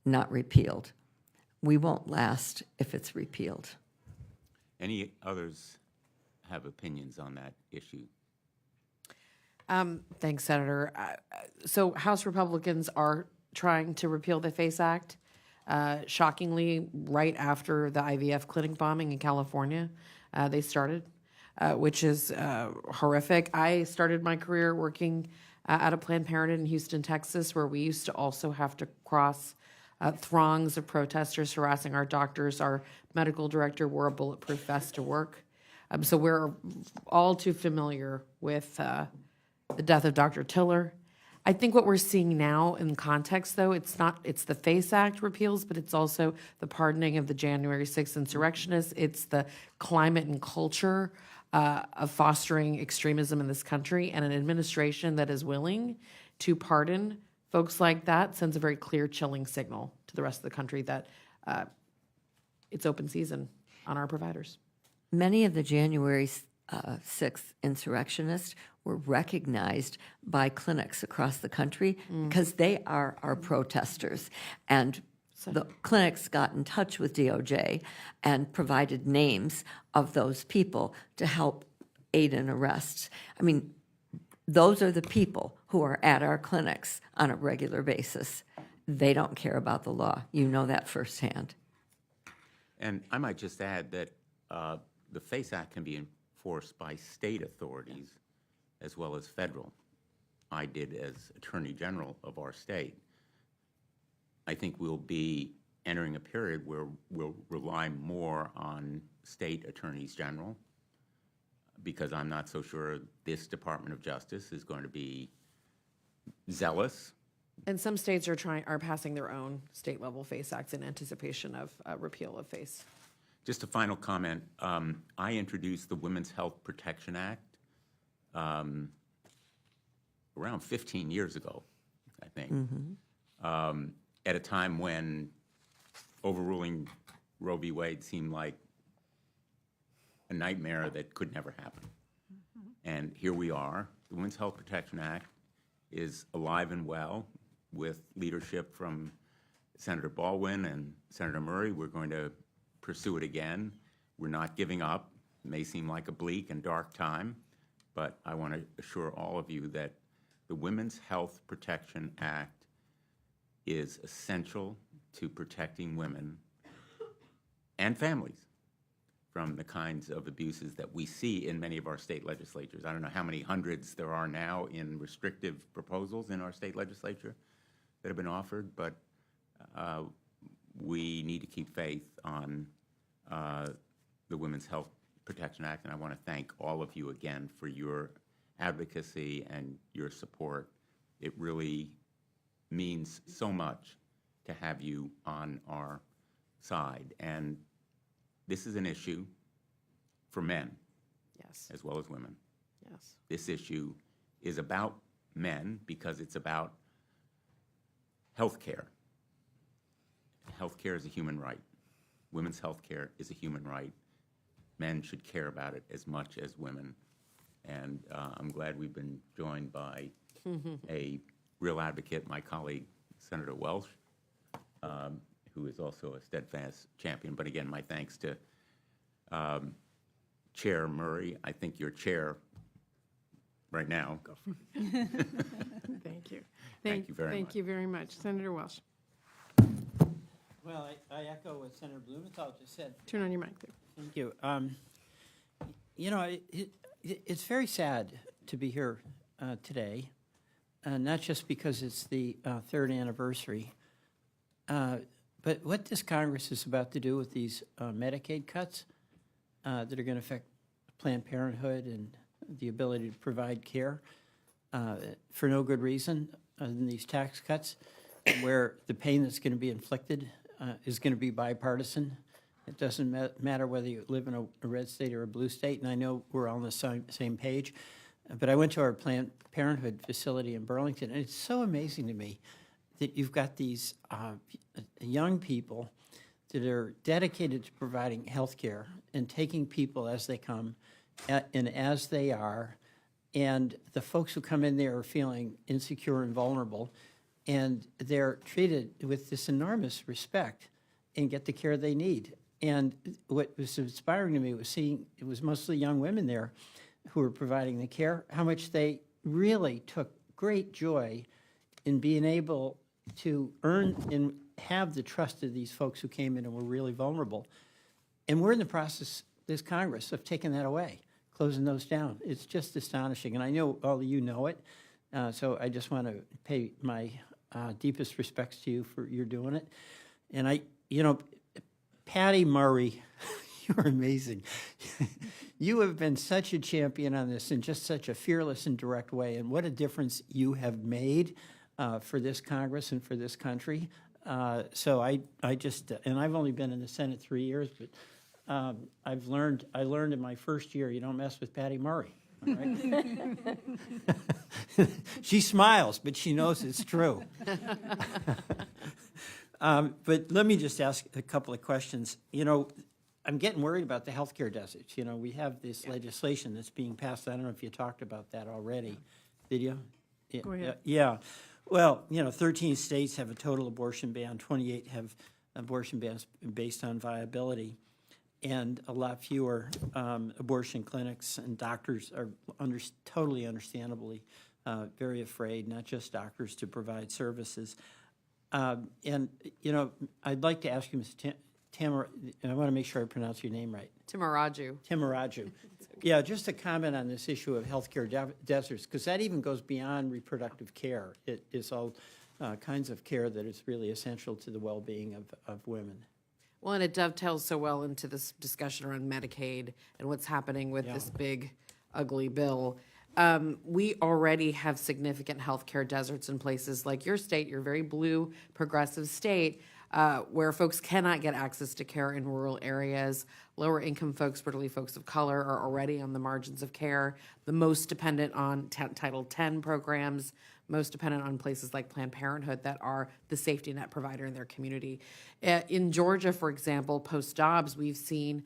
not repealed. We won't last if it's repealed. Any others have opinions on that issue? Thanks, Senator. So House Republicans are trying to repeal the FACE Act. Shockingly, right after the IVF clinic bombing in California, they started, which is horrific. I started my career working at a Planned Parenthood in Houston, Texas, where we used to also have to cross throngs of protesters harassing our doctors. Our medical director wore a bulletproof vest to work. So we're all too familiar with the death of Dr. Tiller. I think what we're seeing now in context, though, it's the FACE Act repeals, but it's also the pardoning of the January 6th insurrectionists. It's the climate and culture of fostering extremism in this country, and an administration that is willing to pardon folks like that sends a very clear, chilling signal to the rest of the country that it's open season on our providers. Many of the January 6th insurrectionists were recognized by clinics across the country because they are our protesters. And the clinics got in touch with DOJ and provided names of those people to help aid in arrests. I mean, those are the people who are at our clinics on a regular basis. They don't care about the law. You know that firsthand. And I might just add that the FACE Act can be enforced by state authorities as well as federal. I did as Attorney General of our state. I think we'll be entering a period where we'll rely more on state attorneys general, because I'm not so sure this Department of Justice is going to be zealous. And some states are passing their own state-level FACE Acts in anticipation of repeal of FACE. Just a final comment. I introduced the Women's Health Protection Act around 15 years ago, I think, at a time when overruling Roe v. Wade seemed like a nightmare that could never happen. And here we are. The Women's Health Protection Act is alive and well with leadership from Senator Baldwin and Senator Murray. We're going to pursue it again. We're not giving up. It may seem like a bleak and dark time, but I want to assure all of you that the Women's Health Protection Act is essential to protecting women and families from the kinds of abuses that we see in many of our state legislatures. I don't know how many hundreds there are now in restrictive proposals in our state legislature that have been offered, but we need to keep faith on the Women's Health Protection Act, and I want to thank all of you again for your advocacy and your support. It really means so much to have you on our side, and this is an issue for men, Yes. as well as women. Yes. This issue is about men because it's about health care. Health care is a human right. Women's health care is a human right. Men should care about it as much as women. And I'm glad we've been joined by a real advocate, my colleague, Senator Welsh, who is also a steadfast champion. But again, my thanks to Chair Murray. I think you're chair right now. Thank you. Thank you very much. Thank you very much. Senator Welsh, Well, I echo what Senator Blumenthal just said. turn on your mic there. Thank you. You know, it's very sad to be here today, not just because it's the third anniversary, but what this Congress is about to do with these Medicaid cuts that are going to affect Planned Parenthood and the ability to provide care for no good reason, and these tax cuts, where the pain that's going to be inflicted is going to be bipartisan. It doesn't matter whether you live in a red state or a blue state, and I know we're all on the same page. But I went to our Planned Parenthood facility in Burlington, and it's so amazing to me that you've got these young people that are dedicated to providing health care and taking people as they come and as they are. And the folks who come in there are feeling insecure and vulnerable, and they're treated with this enormous respect and get the care they need. And what was inspiring to me was seeing, it was mostly young women there who were providing the care, how much they really took great joy in being able to earn and have the trust of these folks who came in and were really vulnerable. And we're in the process, this Congress, of taking that away, closing those down. It's just astonishing. And I know all of you know it, so I just want to pay my deepest respects to you for your doing it. And Patty Murray, you're amazing. You have been such a champion on this in just such a fearless and direct way, and what a difference you have made for this Congress and for this country. So I just, and I've only been in the Senate 3 years, but I learned in my first year, you don't mess with Patty Murray. All right? She smiles, but she knows it's true. But let me just ask a couple of questions. I'm getting worried about the healthcare deserts. We have this legislation that's being passed. I don't know if you talked about that already. Did you? Go ahead. Yeah. Well, 13 states have a total abortion ban. 28 have abortion bans based on viability. And a lot fewer abortion clinics, and doctors are totally understandably very afraid, not just doctors, to provide services. And I'd like to ask you, Ms. Tamara, and I want to make sure I pronounce your name right. Timaraju. Timaraju. Yeah, just a comment on this issue of healthcare deserts, because that even goes beyond reproductive care. It is all kinds of care that is really essential to the well-being of women. Well, and it dovetails so well into this discussion around Medicaid and what's happening with this big, ugly bill. We already have significant healthcare deserts in places like your state, your very blue, progressive state, where folks cannot get access to care in rural areas. Lower income folks, particularly folks of color, are already on the margins of care, the most dependent on Title X programs, most dependent on places like Planned Parenthood that are the safety net provider in their community. In Georgia, for example, post-Dobbs, we've seen,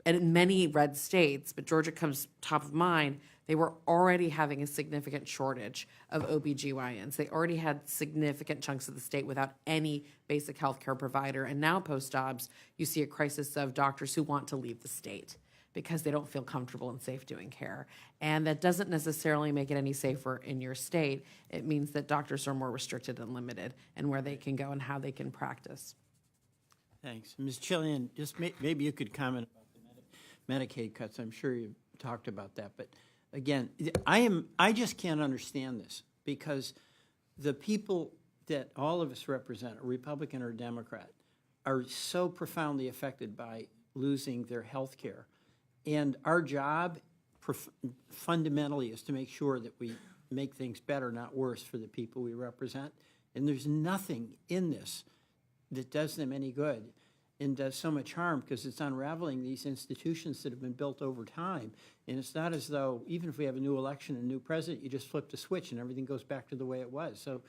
and in many red states, but Georgia comes top of mind, they were already having a significant shortage of OBGYNs. They already had significant chunks of the state without any basic health care provider. And now post-Dobbs, you see a crisis of doctors who want to leave the state because they don't feel comfortable and safe doing care. And that doesn't necessarily make it any safer in your state. It means that doctors are more restricted and limited in where they can go and how they can practice. Thanks. Ms. Chillian, just maybe you could comment about the Medicaid cuts. I'm sure you talked about that, but again, I just can't understand this, because the people that all of us represent, a Republican or a Democrat, are so profoundly affected by losing their health care. And our job fundamentally is to make sure that we make things better, not worse, for the people we represent. And there's nothing in this that does them any good and does so much harm, because it's unraveling these institutions that have been built over time. And it's not as though, even if we have a new election and a new president, you just flip the switch and everything goes back to the way it was. So,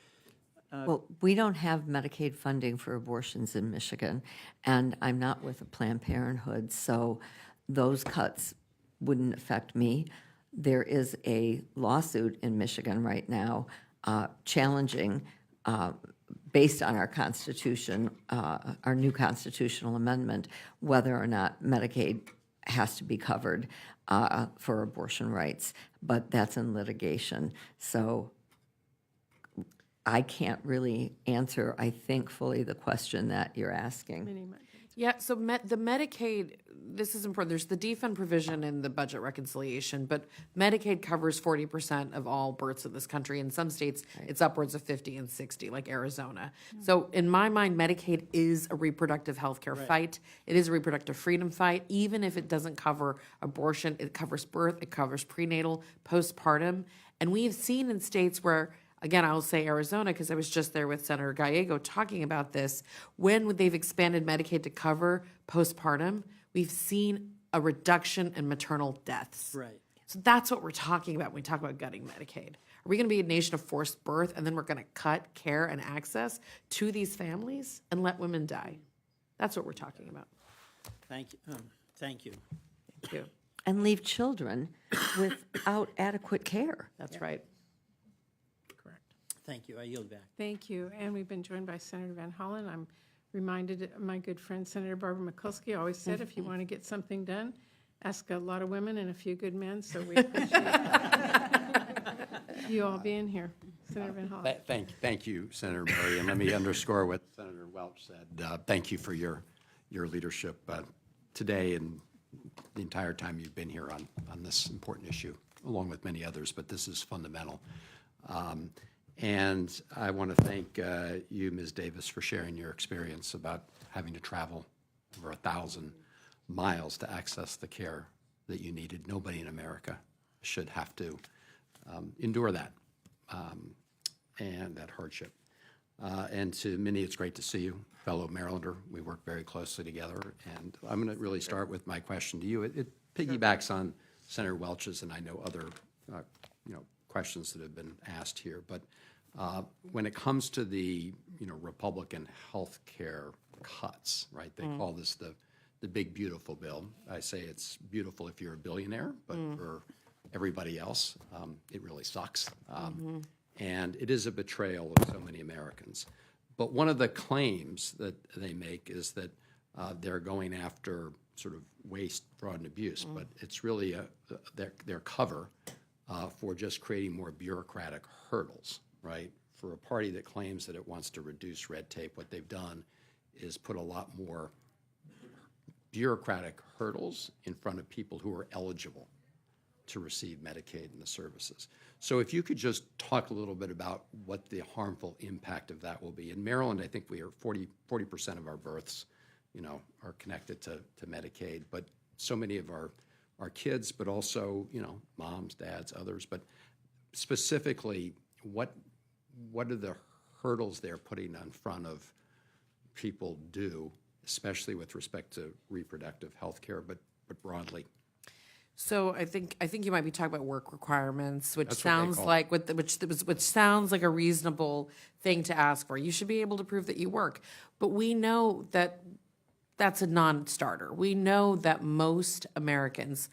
well, we don't have Medicaid funding for abortions in Michigan, and I'm not with a Planned Parenthood, so those cuts wouldn't affect me. There is a lawsuit in Michigan right now challenging, based on our Constitution, our new constitutional amendment, whether or not Medicaid has to be covered for abortion rights, but that's in litigation. So I can't really answer, I think, fully the question that you're asking. Yeah, so the Medicaid, this is important. There's the defund provision in the budget reconciliation, but Medicaid covers 40% of all births in this country. In some states, it's upwards of 50 and 60, like Arizona. So in my mind, Medicaid is a reproductive health care fight. It is a reproductive freedom fight. Even if it doesn't cover abortion, it covers birth, it covers prenatal, postpartum. And we've seen in states where again, I'll say Arizona because I was just there with Senator Gallego talking about this. When they've expanded Medicaid to cover postpartum, we've seen a reduction in maternal deaths. Right. So that's what we're talking about when we talk about gutting Medicaid. Are we going to be a nation of forced birth and then we're going to cut care and access to these families and let women die? That's what we're talking about. Thank you. Thank you. Thank you. And leave children without adequate care. That's right. Correct. Thank you. I yield back. Thank you. And we've been joined by Senator Van Hollen. I'm reminded of my good friend Senator Barbara Mikulski always said, if you want to get something done, ask a lot of women and a few good men. So we appreciate you all being here. Senator Van Hollen. Thank you, Senator Murray. And let me underscore what Senator Welch said. Thank you for your leadership today and the entire time you've been here on this important issue, along with many others, but this is fundamental. And I want to thank you, Ms. Davis, for sharing your experience about having to travel over 1,000 miles to access the care that you needed. Nobody in America should have to endure that and that hardship. And to Minnie, it's great to see you, fellow Marylander. We work very closely together. And I'm going to really start with my question to you. It piggybacks on Senator Welch's, and I know other questions that have been asked here. But when it comes to the Republican health care cuts, right? They call this the big beautiful bill. I say it's beautiful if you're a billionaire, but for everybody else, it really sucks. And it is a betrayal of so many Americans. But one of the claims that they make is that they're going after sort of waste, fraud, and abuse, but it's really their cover for just creating more bureaucratic hurdles, right? For a party that claims that it wants to reduce red tape, what they've done is put a lot more bureaucratic hurdles in front of people who are eligible to receive Medicaid and the services. So if you could just talk a little bit about what the harmful impact of that will be. In Maryland, I think we are 40% of our births, are connected to Medicaid, but so many of our kids, but also, moms, dads, others. But specifically, what are the hurdles they're putting in front of people do, especially with respect to reproductive health care, but broadly? So I think you might be talking about work requirements, which That's what they sounds call like which sounds like a reasonable thing to ask for. You should be able to prove that you work, but we know that that's a non-starter. We know that most Americans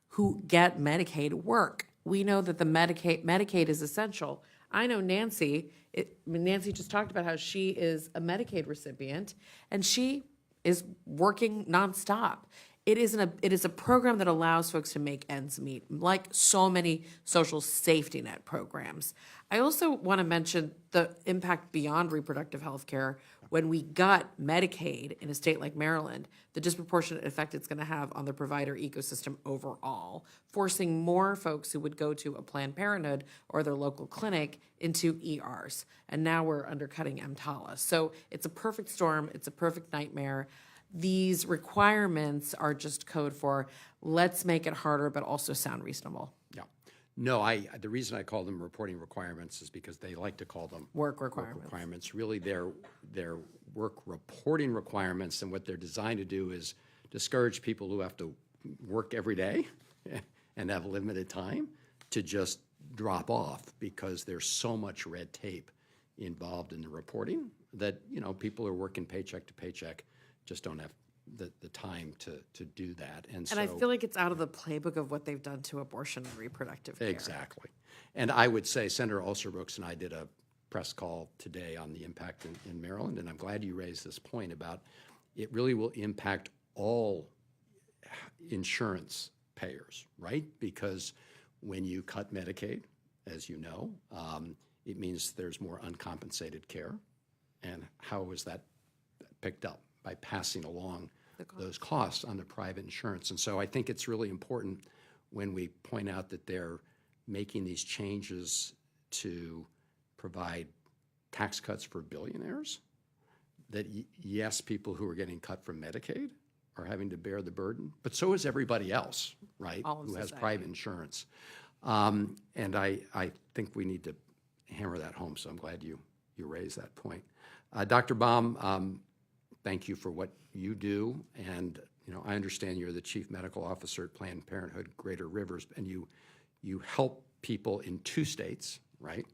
who get Medicaid work. We know that the Medicaid is essential. I know Nancy. Nancy just talked about how she is a Medicaid recipient, and she is working nonstop. It is a program that allows folks to make ends meet, like so many social safety net programs. I also want to mention the impact beyond reproductive health care. When we gut Medicaid in a state like Maryland, the disproportionate effect it's going to have on the provider ecosystem overall, forcing more folks who would go to a Planned Parenthood or their local clinic into ERs. And now we're undercutting EMTALA. So it's a perfect storm. It's a perfect nightmare. These requirements are just code for let's make it harder, but also sound reasonable. Yeah. No, the reason I call them reporting requirements is because they like to call them Work requirements. Really, they're work reporting requirements, and what they're designed to do is discourage people who have to work every day and have limited time to just drop off because there's so much red tape involved in the reporting that, people are working paycheck to paycheck just don't have the time to do that. And I feel like it's out of the playbook of what they've done to abortion and reproductive care. Exactly. And I would say Senator Ulsterbrooks and I did a press call today on the impact in Maryland, and I'm glad you raised this point about it really will impact all insurance payers, right? Because when you cut Medicaid, as you know, it means there's more uncompensated care. And how is that picked up? By passing along those costs on the private insurance. And so I think it's really important when we point out that they're making these changes to provide tax cuts for billionaires, that yes, people who are getting cut from Medicaid are having to bear the burden, but so is everybody else, right, who has private insurance. And I think we need to hammer that home, so I'm glad you raised that point. Dr. Baum, thank you for what you do, and I understand you're the Chief Medical Officer at Planned Parenthood Greater Rivers, and you help people in 2 states, right?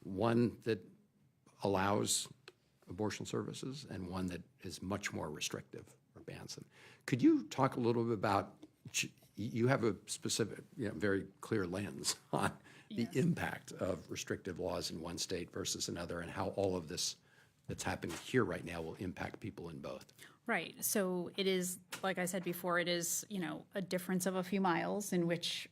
One that allows abortion services and one that is much more restrictive or bans them. Could you talk a little bit about, you have a specific, very clear lens on the impact of restrictive laws in one state versus another, and how all of this that's happening here right now will impact people in both? Right. So it is, like I said before, it is, a difference of a few miles in which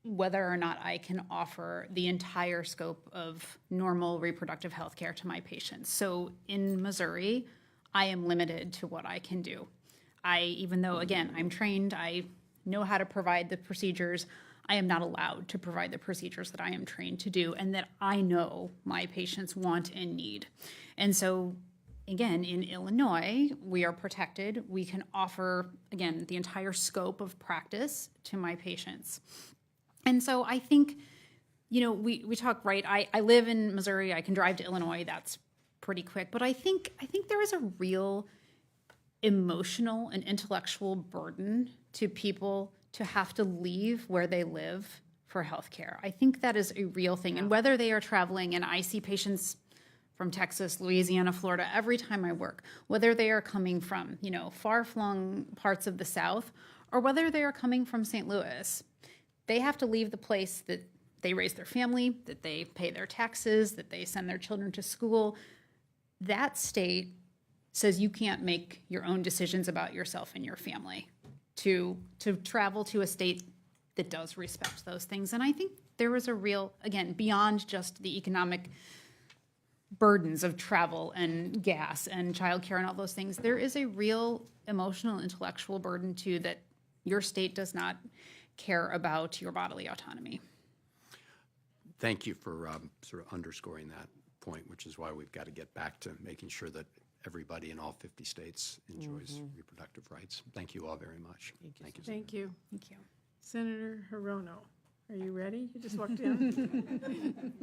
whether or not I can offer the entire scope of normal reproductive health care to my patients. So in Missouri, I am limited to what I can do. Even though, again, I'm trained, I know how to provide the procedures, I am not allowed to provide the procedures that I am trained to do and that I know my patients want and need. And so, again, in Illinois, we are protected. We can offer, again, the entire scope of practice to my patients. And so I think, we talk, right, I live in Missouri, I can drive to Illinois, that's pretty quick. But I think there is a real emotional and intellectual burden to people to have to leave where they live for healthcare. I think that is a real thing. And whether they are traveling, and I see patients from Texas, Louisiana, Florida, every time I work, whether they are coming from, far-flung parts of the South, or whether they are coming from St. Louis, they have to leave the place that they raise their family, that they pay their taxes, that they send their children to school. That state says you can't make your own decisions about yourself and your family. To travel to a state that does respect those things. And I think there is a real, again, beyond just the economic burdens of travel and gas and childcare and all those things, there is a real emotional, intellectual burden too that your state does not care about your bodily autonomy. Thank you for sort of underscoring that point, which is why we've got to get back to making sure that everybody in all 50 states enjoys reproductive rights. Thank you all very much. Thank you. Thank you. Thank you. Senator Hirono, are you ready? You just walked in.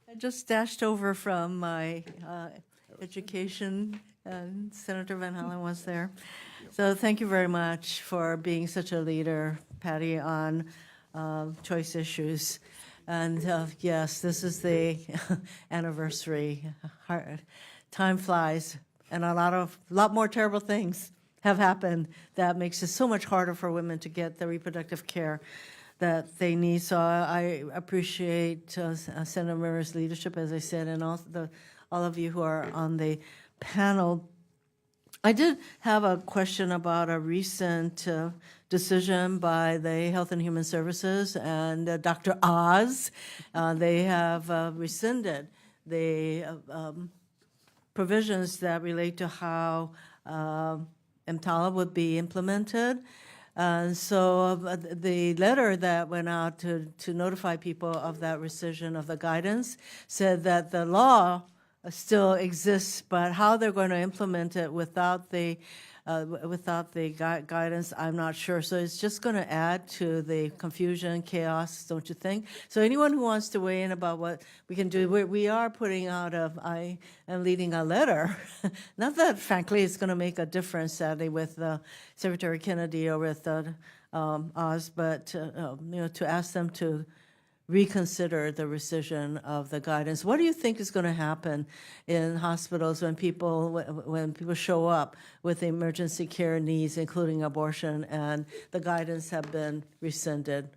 I just dashed over from my education, and Senator Van Hollen was there. So thank you very much for being such a leader, Patty, on choice issues. And yes, this is the anniversary. Time flies, and a lot more terrible things have happened that makes it so much harder for women to get the reproductive care that they need. So I appreciate Senator Murray's leadership, as I said, and all of you who are on the panel. I did have a question about a recent decision by the Health and Human Services and Dr. Oz. They have rescinded the provisions that relate to how EMTALA would be implemented. So the letter that went out to notify people of that rescission of the guidance said that the law still exists, but how they're going to implement it without the guidance, I'm not sure. So it's just going to add to the confusion, chaos, don't you think? So anyone who wants to weigh in about what we can do, we are putting out I am leading a letter. Not that, frankly, it's going to make a difference, sadly, with Secretary Kennedy or with Oz, but to ask them to reconsider the rescission of the guidance. What do you think is going to happen in hospitals when people show up with emergency care needs, including abortion, and the guidance have been rescinded?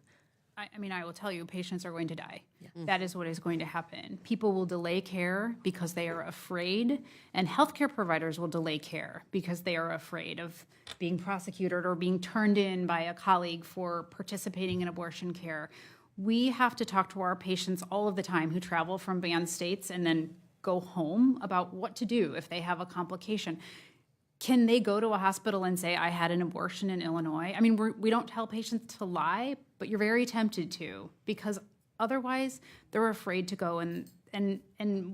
I mean, I will tell you, patients are going to die. That is what is going to happen. People will delay care because they are afraid, and healthcare providers will delay care because they are afraid of being prosecuted or being turned in by a colleague for participating in abortion care. We have to talk to our patients all of the time who travel from banned states and then go home about what to do if they have a complication. Can they go to a hospital and say, I had an abortion in Illinois? I mean, we don't tell patients to lie, but you're very tempted to, because otherwise they're afraid to go, and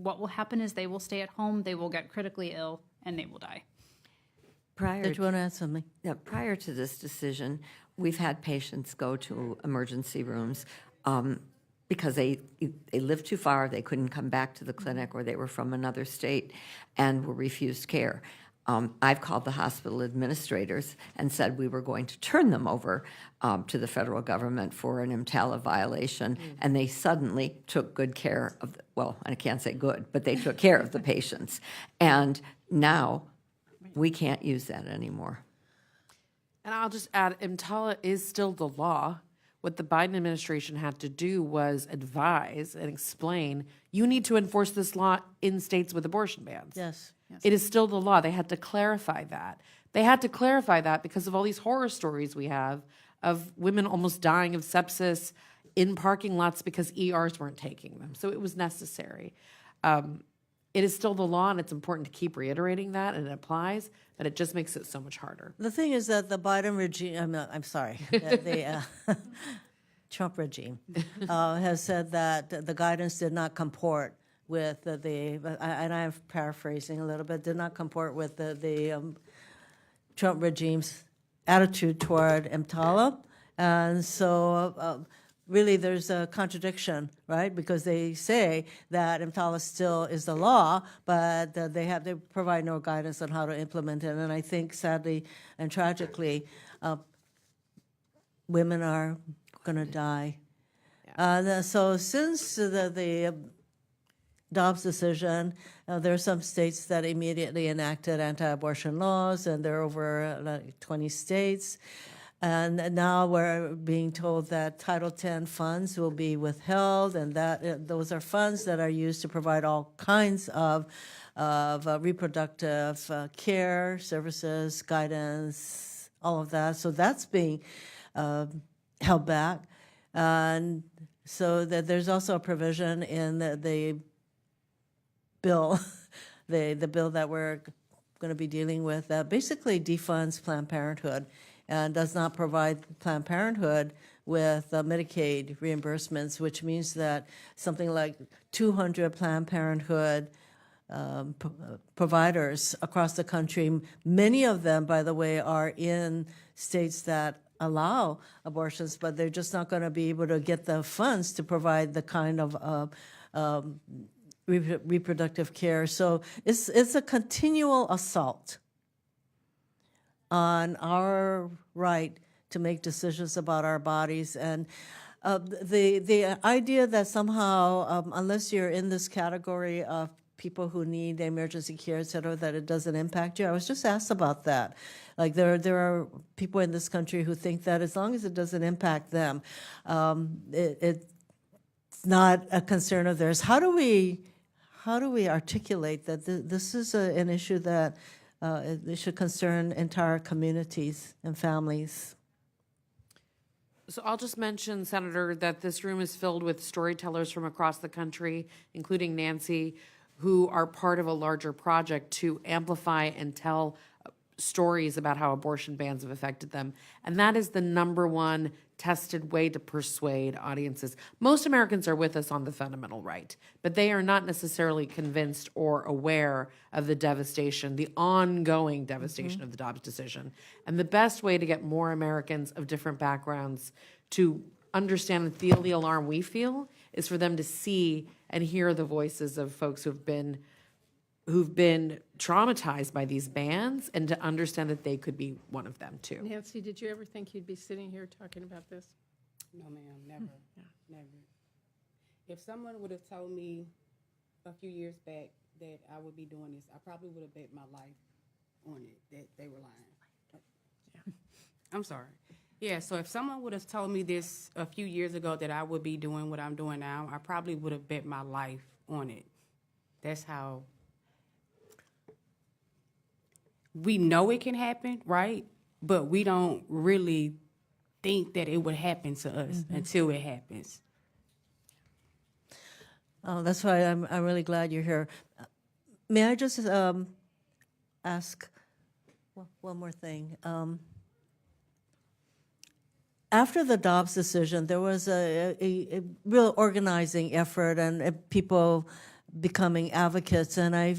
what will happen is they will stay at home, they will get critically ill, and they will die. Did you want to add something? Yeah, prior to this decision, we've had patients go to emergency rooms because they lived too far, they couldn't come back to the clinic, or they were from another state and were refused care. I've called the hospital administrators and said we were going to turn them over to the federal government for an EMTALA violation, and they suddenly took good care of, well, I can't say good, but they took care of the patients. And now we can't use that anymore. And I'll just add, EMTALA is still the law. What the Biden administration had to do was advise and explain, you need to enforce this law in states with abortion bans. Yes. It is still the law. They had to clarify that. They had to clarify that because of all these horror stories we have of women almost dying of sepsis in parking lots because ERs weren't taking them. So it was necessary. It is still the law, and it's important to keep reiterating that, and it applies, but it just makes it so much harder. The thing is that the Biden regime, I'm sorry, the Trump regime has said that the guidance did not comport with and I'm paraphrasing a little bit, did not comport with the Trump regime's attitude toward EMTALA. And so really there's a contradiction, right? Because they say that EMTALA still is the law, but they provide no guidance on how to implement it. And I think sadly and tragically, women are going to die. So since the Dobbs decision, there are some states that immediately enacted anti-abortion laws, and there are over 20 states. And now we're being told that Title X funds will be withheld, and that those are funds that are used to provide all kinds of reproductive care, services, guidance, all of that. So that's being held back. And so that there's also a provision in the bill, the bill that we're going to be dealing with, that basically defunds Planned Parenthood and does not provide Planned Parenthood with Medicaid reimbursements, which means that something like 200 Planned Parenthood providers across the country, many of them, by the way, are in states that allow abortions, but they're just not going to be able to get the funds to provide the kind of reproductive care. So it's a continual assault on our right to make decisions about our bodies. And the idea that somehow, unless you're in this category of people who need emergency care, et cetera, that it doesn't impact you. I was just asked about that. Like there are people in this country who think that as long as it doesn't impact them, it's not a concern of theirs. How do we articulate that this is an issue that it should concern entire communities and families? So I'll just mention, Senator, that this room is filled with storytellers from across the country, including Nancy, who are part of a larger project to amplify and tell stories about how abortion bans have affected them. And that is the number one tested way to persuade audiences. Most Americans are with us on the fundamental right, but they are not necessarily convinced or aware of the devastation, the ongoing devastation of the Dobbs decision. And the best way to get more Americans of different backgrounds to understand and feel the alarm we feel is for them to see and hear the voices of folks who've been traumatized by these bans, and to understand that they could be one of them too. Nancy, did you ever think you'd be sitting here talking about this? No, ma'am, never, never. If someone would have told me a few years back that I would be doing this, I probably would have bet my life on it that they were lying. Yeah. I'm sorry. Yeah, so if someone would have told me this a few years ago that I would be doing what I'm doing now, I probably would have bet my life on it. That's how we know it can happen, right? But we don't really think that it would happen to us until it happens. Oh, that's why I'm really glad you're here. May I just ask one more thing? After the Dobbs decision, there was a real organizing effort and people becoming advocates, and I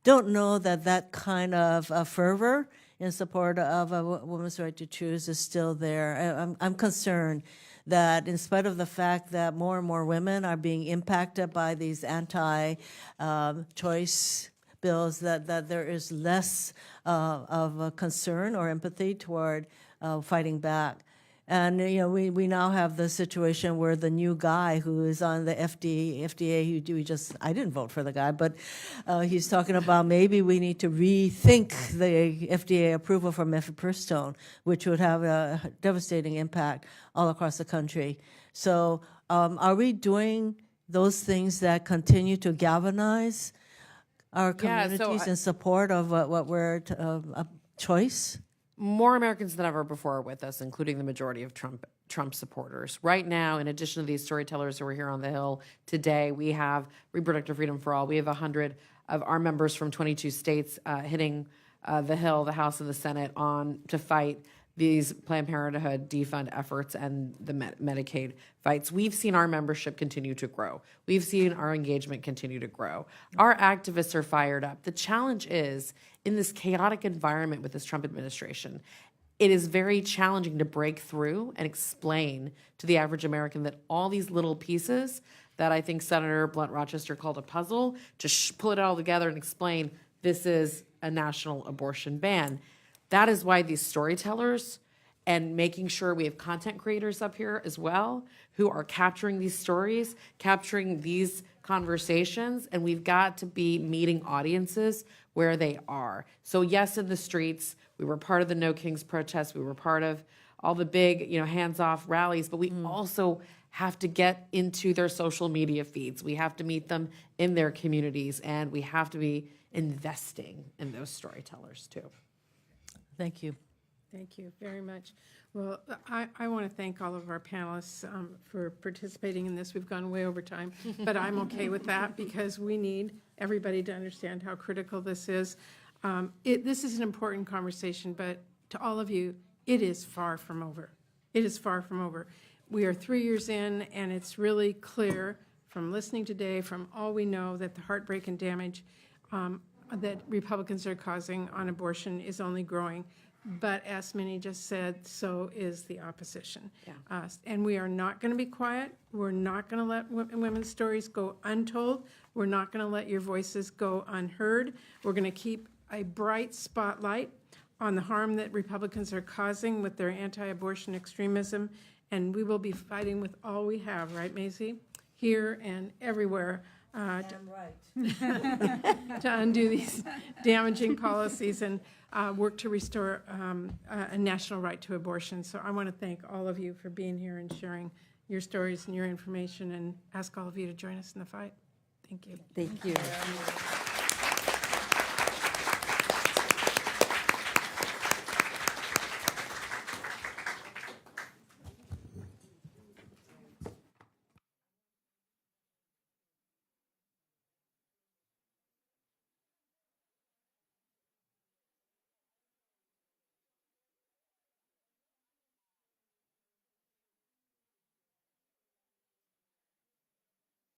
don't know that kind of fervor in support of a woman's right to choose is still there. I'm concerned that in spite of the fact that more and more women are being impacted by these anti-choice bills, that there is less of a concern or empathy toward fighting back. And, we now have the situation where the new guy who is on the FDA, I didn't vote for the guy, but he's talking about maybe we need to rethink the FDA approval for mifepristone, which would have a devastating impact all across the country. So are we doing those things that continue to galvanize our communities in support of what we're choice? More Americans than ever before are with us, including the majority of Trump supporters. Right now, in addition to these storytellers who are here on the Hill today, we have Reproductive Freedom for All. We have 100 of our members from 22 states hitting the Hill, the House, and the Senate to fight these Planned Parenthood defund efforts and the Medicaid fights. We've seen our membership continue to grow. We've seen our engagement continue to grow. Our activists are fired up. The challenge is, in this chaotic environment with this Trump administration, it is very challenging to break through and explain to the average American that all these little pieces that I think Senator Blunt Rochester called a puzzle, to pull it all together and explain this is a national abortion ban. That is why these storytellers, and making sure we have content creators up here as well who are capturing these stories, capturing these conversations, and we've got to be meeting audiences where they are. So yes, in the streets, we were part of the No Kings protests, we were part of all the big, hands-off rallies, but we also have to get into their social media feeds. We have to meet them in their communities, and we have to be investing in those storytellers too. Thank you. Thank you very much. Well, I want to thank all of our panelists for participating in this. We've gone way over time, but I'm okay with that because we need everybody to understand how critical this is. This is an important conversation, but to all of you, it is far from over. It is far from over. We are 3 years in, and it's really clear from listening today, from all we know, that the heartbreak and damage that Republicans are causing on abortion is only growing. But as Minnie just said, so is the opposition. Yeah. And we are not going to be quiet. We're not going to let women's stories go untold. We're not going to let your voices go unheard. We're going to keep a bright spotlight on the harm that Republicans are causing with their anti-abortion extremism. And we will be fighting with all we have, right, Maisie? Here and everywhere. To undo these damaging policies and work to restore a national right to abortion. So I want to thank all of you for being here and sharing your stories and your information, and ask all of you to join us in the fight. Thank you. Thank you.